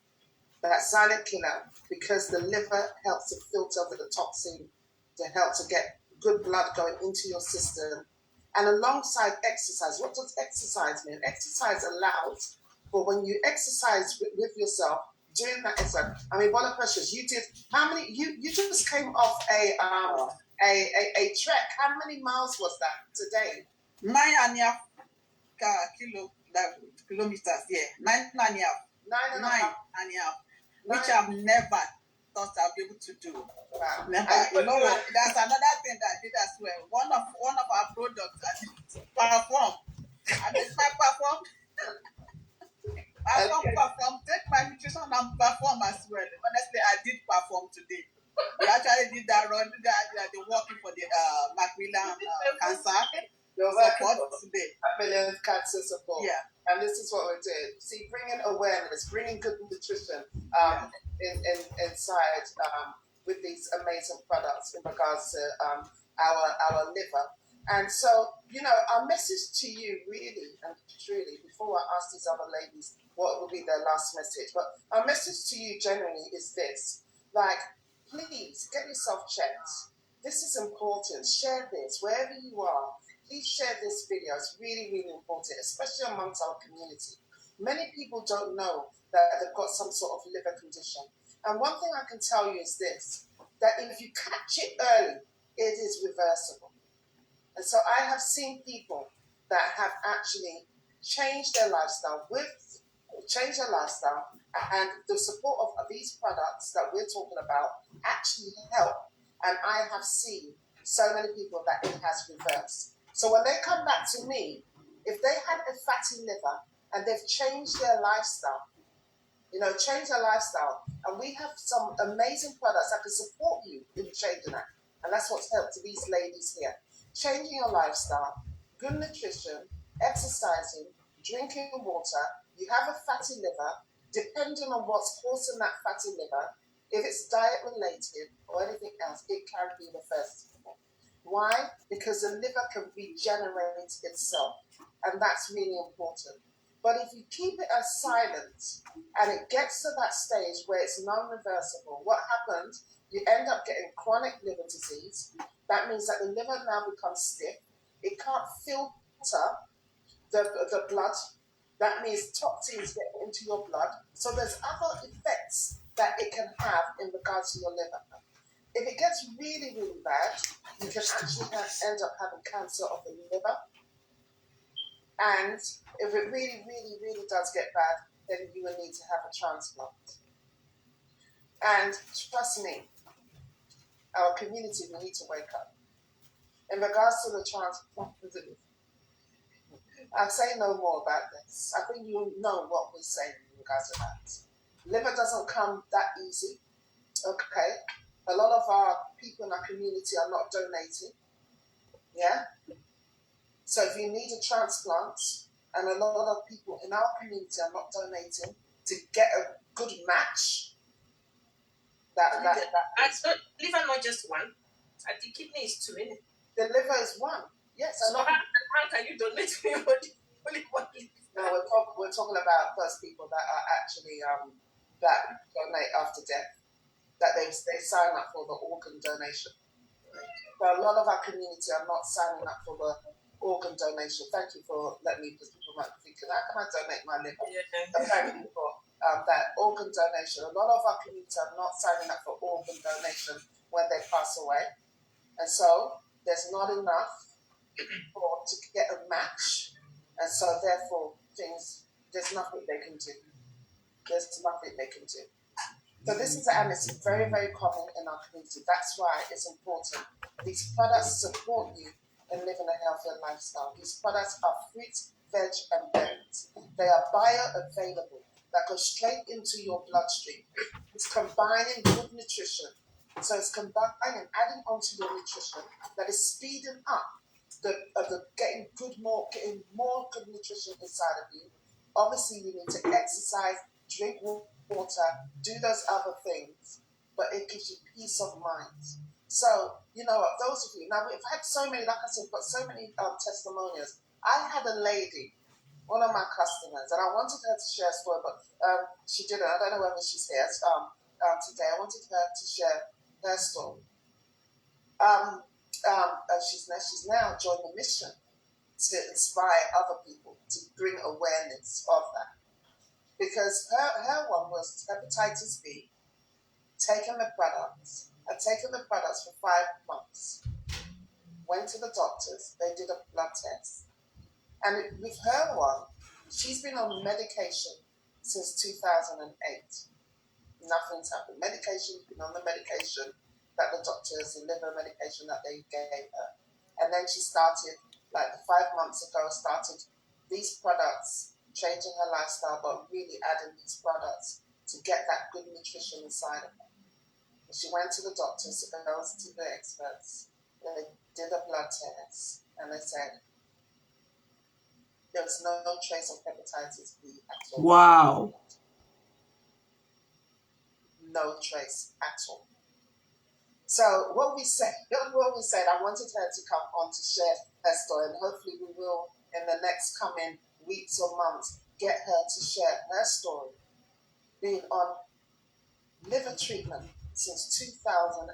Speaker 1: Because the liver helps to filter the toxin, to help to get good blood going into your system. And alongside exercise, what does exercise mean? Exercise allows for when you exercise with yourself, doing that exercise. I mean, Bola Precious, you did how many? You just came off a trek. How many miles was that today?
Speaker 3: 9.5 kilometers. Yeah, 9.5. 9.5. Which I've never thought I'll be able to do.
Speaker 1: Wow.
Speaker 3: Never. That's another thing that I did as well. One of our products, I did perform. I did my perform. Perform. Take my nutrition and perform as well. Honestly, I did perform today. We actually did that run. The walking for the Macmillan cancer support today.
Speaker 1: Macmillan cancer support.
Speaker 3: Yeah.
Speaker 1: And this is what we're doing. See, bringing awareness, bringing good nutrition inside with these amazing products in regards to our liver. And so, our message to you really and truly, before I ask these other ladies what will be their last message, but our message to you generally is this. Like, please get yourself checked. This is important. Share this wherever you are. Please share this video. It's really, really important, especially amongst our community. Many people don't know that they've got some sort of liver condition. And one thing I can tell you is this, that if you catch it early, it is reversible. And so I have seen people that have actually changed their lifestyle and the support of these products that we're talking about actually help. And I have seen so many people that it has reversed. So when they come back to me, if they had a fatty liver and they've changed their lifestyle, and we have some amazing products that can support you in changing that. And that's what's helped to these ladies here. Changing your lifestyle, good nutrition, exercising, drinking water. You have a fatty liver, depending on what's causing that fatty liver, if it's diet related or anything else, it can be reversed. Why? Because the liver can regenerate itself, and that's really important. But if you keep it as silent and it gets to that stage where it's non-reversible, what happens? You end up getting chronic liver disease. That means that the liver now becomes stiff. It can't filter the blood. That means toxins get into your blood. So there's other effects that it can have in regards to your liver. If it gets really, really bad, you can actually end up having cancer of the liver. And if it really, really, really does get bad, then you will need to have a transplant. And trust me, our community, we need to wake up. In regards to the transplant, I'll say no more about this. I think you know what we're saying in regards to that. Liver doesn't come that easy, okay? A lot of our people in our community are not donating, yeah? So if you need a transplant, and a lot of people in our community are not donating to get a good match,
Speaker 4: liver not just one, and the kidney is two, isn't it?
Speaker 1: The liver is one. Yes.
Speaker 4: So how can you donate to anybody? Only one liver?
Speaker 1: No, we're talking about those people that are actually that donate after death, that they sign up for the organ donation. But a lot of our community are not signing up for the organ donation. Thank you for letting me, because people might be thinking, how can I donate my liver?
Speaker 4: Yeah.
Speaker 1: Apparently for that organ donation. A lot of our community are not signing up for organ donation when they pass away. And so there's not enough to get a match. And so therefore there's nothing they can do. So this is, and it's very, very common in our community. That's why it's important. These products support you in living a healthier lifestyle. These products are fruits, veg, and berries. They are bioavailable, that go straight into your bloodstream. It's combining good nutrition. So it's combining, adding onto your nutrition that is speeding up the getting more good nutrition inside of you. Obviously, you need to exercise, drink water, do those other things, but it gives you peace of mind. So, those of you, now we've had so many, like I said, we've got so many testimonials. I had a lady, one of my customers, and I wanted her to share a story, but she didn't. I don't know whether she's here today. I wanted her to share her story. She's now joined the mission to inspire other people, to bring awareness of that. Because her one was hepatitis B, taking the products for 5 months. Went to the doctors, they did a blood test. And with her one, she's been on medication since 2008. Nothing's happened. She's been on the medication that the doctors, the liver medication that they gave her. And then she started, like 5 months ago, started these products, changing her lifestyle, but really adding these products to get that good nutrition inside of her. And she went to the doctors, to the experts. They did a blood test, and they said there was no trace of hepatitis B at all.
Speaker 5: Wow.
Speaker 1: No trace at all. So what we said, I wanted her to come on to share her story, and hopefully we will, in the next coming weeks or months, get her to share her story, being on liver treatment since 2008.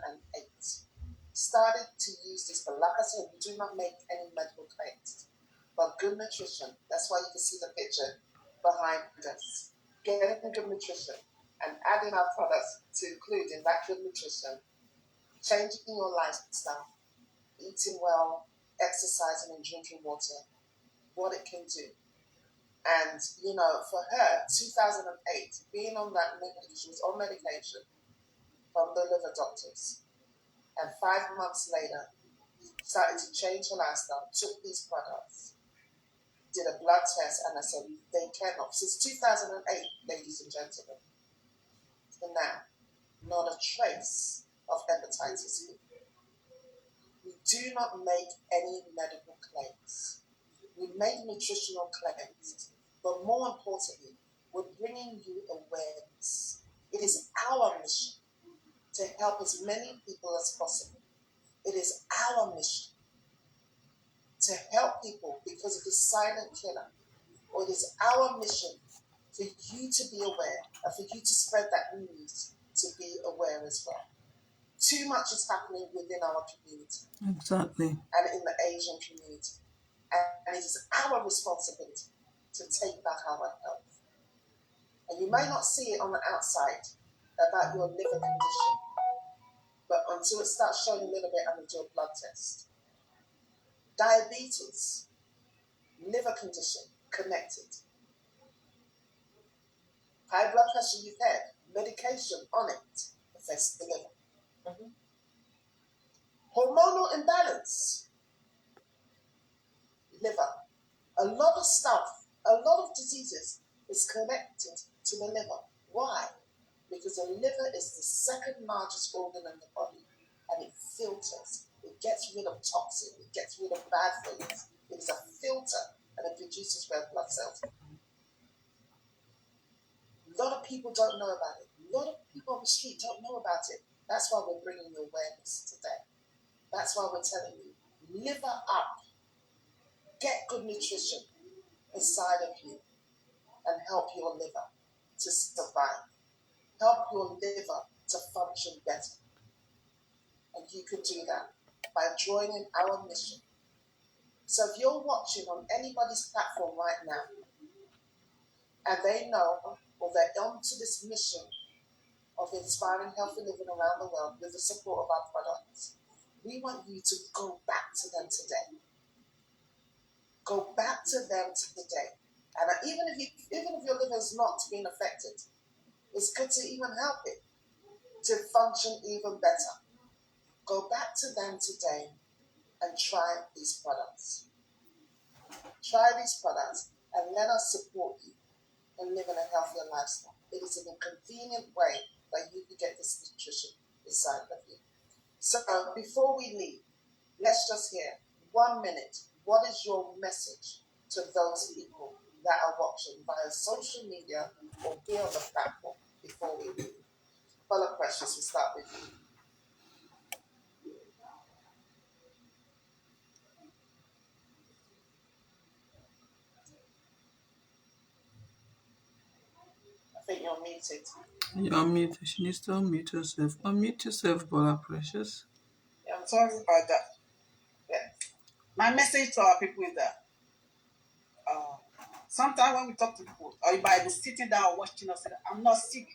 Speaker 1: Started to use this, but like I said, we do not make any medical claims. But good nutrition, that's why you can see the picture behind us. Getting good nutrition and adding our products to including that good nutrition, changing your lifestyle, eating well, exercising and drinking water, what it can do. And, for her, 2008, being on that medication, she was on medication from the liver doctors. And 5 months later, started to change her lifestyle, took these products, did a blood test, and I said, they cannot. Since 2008, ladies and gentlemen, to now, not a trace of hepatitis B. We do not make any medical claims. We make nutritional claims, but more importantly, we're bringing you awareness. It is our mission to help as many people as possible. It is our mission to help people because of the silent killer, or it is our mission for you to be aware and for you to spread that news to be aware as well. Too much is happening within our community.
Speaker 5: Exactly.
Speaker 1: And in the Asian community. And it is our responsibility to take back our health. And you may not see it on the outside about your liver condition, but until it starts showing a little bit, I'm going to do a blood test. Diabetes, liver condition, connected. High blood pressure you've had, medication on it affects the liver. Mm-hmm. Hormonal imbalance, liver. A lot of stuff, a lot of diseases is connected to the liver. Why? Because the liver is the second largest organ in the body, and it filters. It gets rid of toxins. It gets rid of bad things. It is a filter, and it produces red blood cells. A lot of people don't know about it. A lot of people on the street don't know about it. That's why we're bringing you awareness today. That's why we're telling you, liver up. Get good nutrition inside of you and help your liver to survive. Help your liver to function better. And you can do that by joining our mission. So if you're watching on anybody's platform right now, and they know, or they're onto this mission of inspiring healthy living around the world with the support of our products, we want you to go back to them today. Go back to them today. And even if your liver is not being affected, it's good to even help it to function even better. Go back to them today and try these products. Try these products and let us support you in living a healthier lifestyle. It is an inconvenient way that you can get this nutrition inside of you. So before we leave, let's just hear 1 minute. What is your message to those people that are watching via social media or here on the platform before we leave? Paula Precious, we start with you. I think you're muted.
Speaker 5: You're unmuted. She needs to unmute herself. Unmute yourself, Bola Precious.
Speaker 1: Yeah,
Speaker 3: I'm sorry about that.
Speaker 1: yeah.
Speaker 3: My message to our people is that sometimes when we talk to people, or you might be sitting down watching us, say, I'm not sick,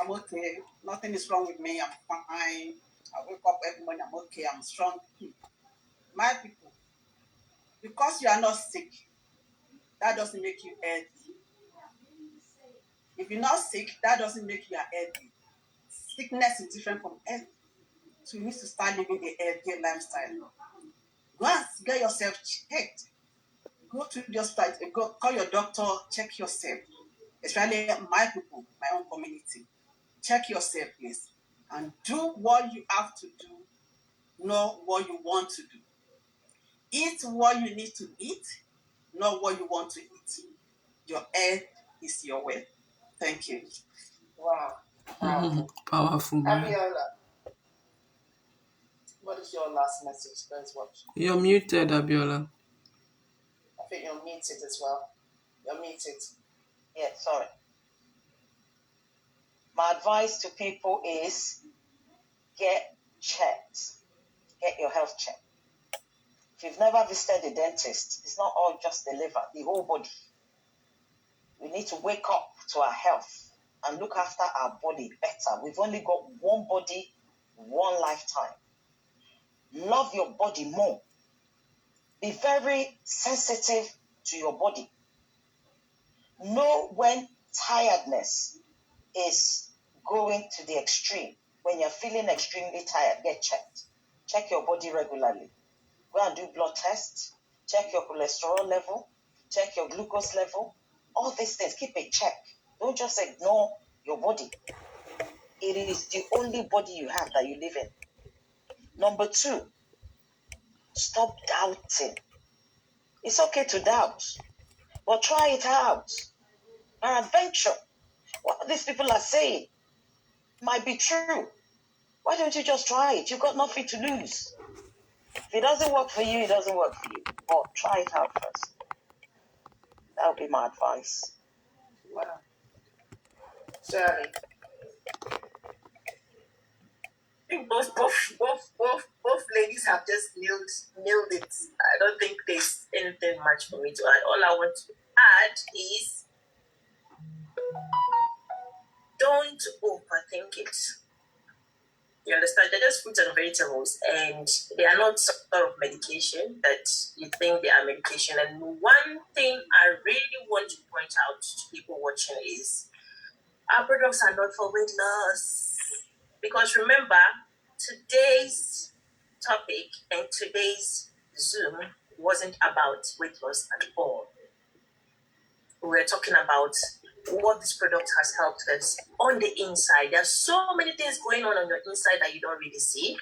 Speaker 3: I'm okay, nothing is wrong with me, I'm fine, I wake up every morning, I'm okay, I'm strong. My people, because you are not sick, that doesn't make you healthy. If you're not sick, that doesn't make you healthy. Sickness is different from health. So you need to start living a healthy lifestyle. Go and get yourself checked. Go to your site, go call your doctor, check yourself. Especially my people, my own community. Check yourself, please. And do what you have to do, not what you want to do. Eat what you need to eat, not what you want to eat. Your health is your wealth. Thank you.
Speaker 1: Wow.
Speaker 5: Powerful, man.
Speaker 1: Abiola. What is your last message, those watching?
Speaker 5: You're muted, Abiola.
Speaker 1: I think you're muted as well. You're muted.
Speaker 2: Yeah, sorry. My advice to people is get checked. Get your health checked. If you've never visited a dentist, it's not all just the liver, the whole body. We need to wake up to our health and look after our body better. We've only got one body, one lifetime. Love your body more. Be very sensitive to your body. Know when tiredness is going to the extreme. When you're feeling extremely tired, get checked. Check your body regularly. Go and do blood tests. Check your cholesterol level. Check your glucose level. All these things, keep a check. Don't just ignore your body. It is the only body you have that you live in. Number 2, stop doubting. It's okay to doubt, but try it out. An adventure. What these people are saying might be true. Why don't you just try it? You've got nothing to lose. If it doesn't work for you, it doesn't work for you. But try it out first. That would be my advice.
Speaker 1: Wow. Shirley.
Speaker 4: I think both ladies have just nailed it. I don't think there's anything much for me to add. All I want to add is don't overthink it. You understand? They're just fruits and vegetables, and they are not sort of medication that you think they are medication. And one thing I really want to point out to people watching is our products are not for weight loss. Because remember, today's topic and today's Zoom wasn't about weight loss at all. We were talking about what this product has helped us on the inside. There's so many things going on your inside that you don't really see.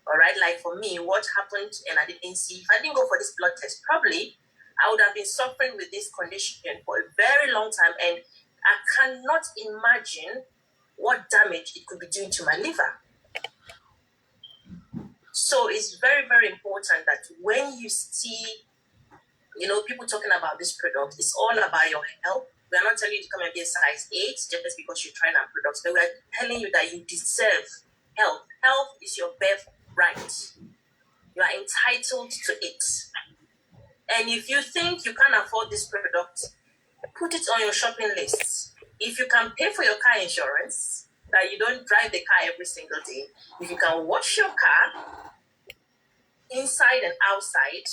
Speaker 4: All right, like for me, what happened and I didn't see, if I didn't go for this blood test, probably I would have been suffering with this condition for a very long time, and I cannot imagine what damage it could be doing to my liver. So it's very, very important that when you see, people talking about this product, it's all about your health. We're not telling you to come and be a size 8 just because you're trying our products, but we're telling you that you deserve health. Health is your birthright. You are entitled to it. And if you think you can't afford this product, put it on your shopping list. If you can pay for your car insurance, that you don't drive the car every single day, if you can wash your car inside and outside,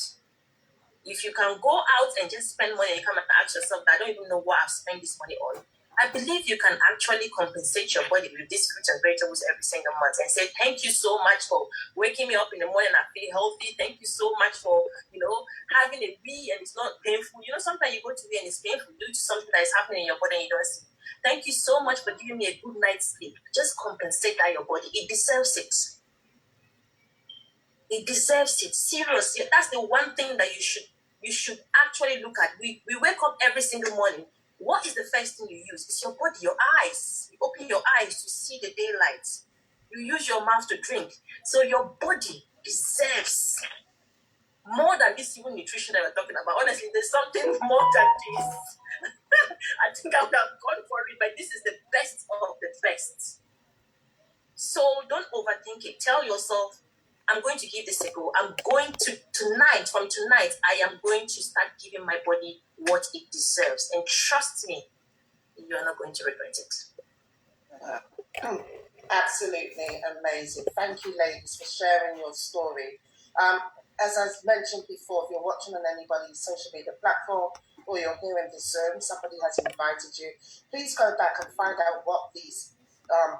Speaker 4: if you can go out and just spend money and come and ask yourself, I don't even know what I've spent this money on, I believe you can actually compensate your body with these fruits and vegetables every single month and say, thank you so much for waking me up in the morning and I feel healthy. Thank you so much for, having a wee and it's not painful. Sometimes you go to wee and it's painful due to something that is happening in your body and you don't see. Thank you so much for giving me a good night's sleep. Just compensate that your body. It deserves it. It deserves it. Seriously. That's the one thing that you should actually look at. We wake up every single morning. What is the first thing you use? It's your body, your eyes. You open your eyes to see the daylight. You use your mouth to drink. So your body deserves more than this even nutrition that we're talking about. Honestly, there's something more than this. I think I would have gone for it, but this is the best of the best. So don't overthink it. Tell yourself, I'm going to give this a go. I'm going to, from tonight, I am going to start giving my body what it deserves. And trust me, you're not going to regret it.
Speaker 1: Absolutely amazing. Thank you, ladies, for sharing your story. As I mentioned before, if you're watching on anybody's social media platform or you're here in the Zoom, somebody has invited you, please go back and find out what these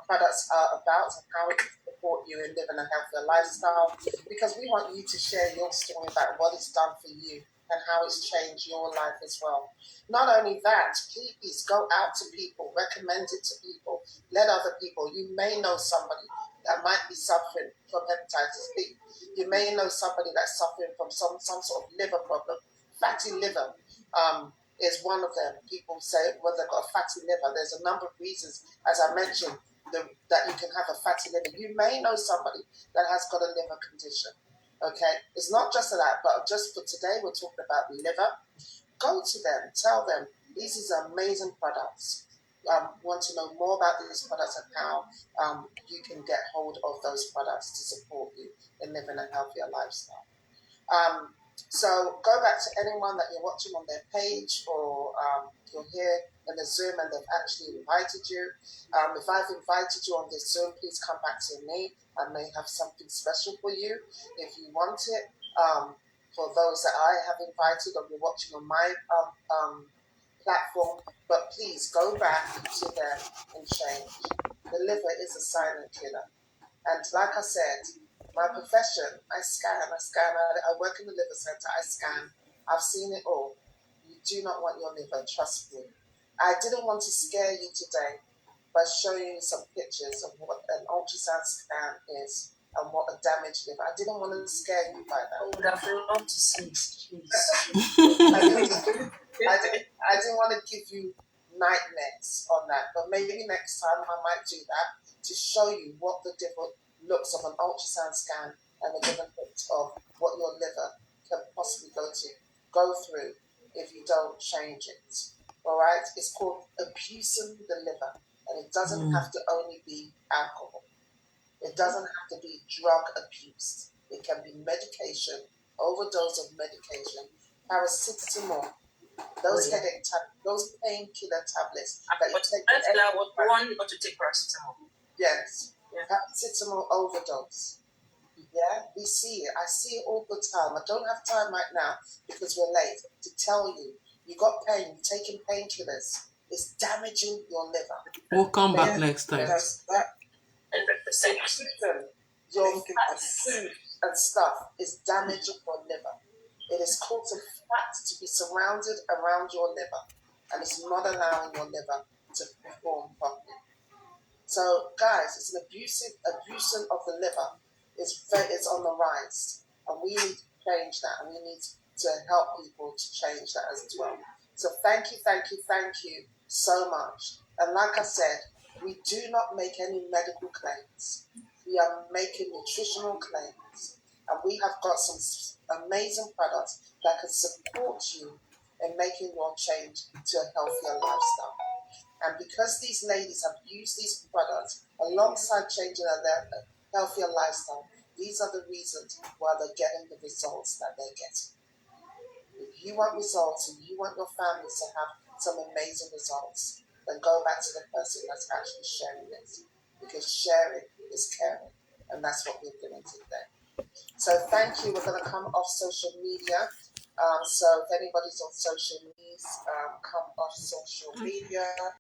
Speaker 1: products are about and how it can support you in living a healthier lifestyle, because we want you to share your story about what it's done for you and how it's changed your life as well. Not only that, please go out to people, recommend it to people, let other people. You may know somebody that might be suffering from hepatitis B. You may know somebody that's suffering from some sort of liver problem. Fatty liver is one of them. People say, well, they've got a fatty liver. There's a number of reasons, as I mentioned, that you can have a fatty liver. You may know somebody that has got a liver condition. Okay, it's not just that, but just for today, we're talking about liver. Go to them, tell them these is amazing products. Want to know more about these products and how you can get hold of those products to support you in living a healthier lifestyle. So go back to anyone that you're watching on their page, or you're here in the Zoom and they've actually invited you. If I've invited you on this Zoom, please come back to me. I may have something special for you if you want it. For those that I have invited or you're watching on my platform, but please go back to them and change. The liver is a silent killer. And like I said, my profession, I scan. I work in the liver center, I scan. I've seen it all. You do not want your liver, trust me. I didn't want to scare you today by showing you some pictures of what an ultrasound scan is and what a damaged liver. I didn't want to scare you by that.
Speaker 4: I would have loved to see it.
Speaker 1: I didn't want to give you nightmares on that, but maybe next time I might do that to show you what the different looks of an ultrasound scan and the different looks of what your liver can possibly go through if you don't change it. All right, it's called abusing the liver, and it doesn't have to only be alcohol. It doesn't have to be drug abuse. It can be medication, overdose of medication, paracetamol, those headache those painkiller tablets that you take.
Speaker 4: I would warn you not to take paracetamol.
Speaker 1: Yes, paracetamol overdose. Yeah, we see it. I see it all the time. I don't have time right now because we're late to tell you. You got pain. You're taking painkillers. It's damaging your liver.
Speaker 5: We'll come back next time.
Speaker 1: That's that. 100%. Your food and stuff is damaging your liver. It is causing fat to be surrounded around your liver, and it's not allowing your liver to perform properly. So, guys, it's an abusing of the liver. It's on the rise, and we need to change that, and we need to help people to change that as well. So, thank you so much. And like I said, we do not make any medical claims. We are making nutritional claims, and we have got some amazing products that can support you in making your change to a healthier lifestyle. And because these ladies have used these products alongside changing their healthier lifestyle, these are the reasons why they're getting the results that they're getting. If you want results and you want your families to have some amazing results, then go back to the person that's actually sharing this. Because sharing is caring. And that's what we're doing today. So thank you. We're going to come off social media. So if anybody's on social media, come off social media.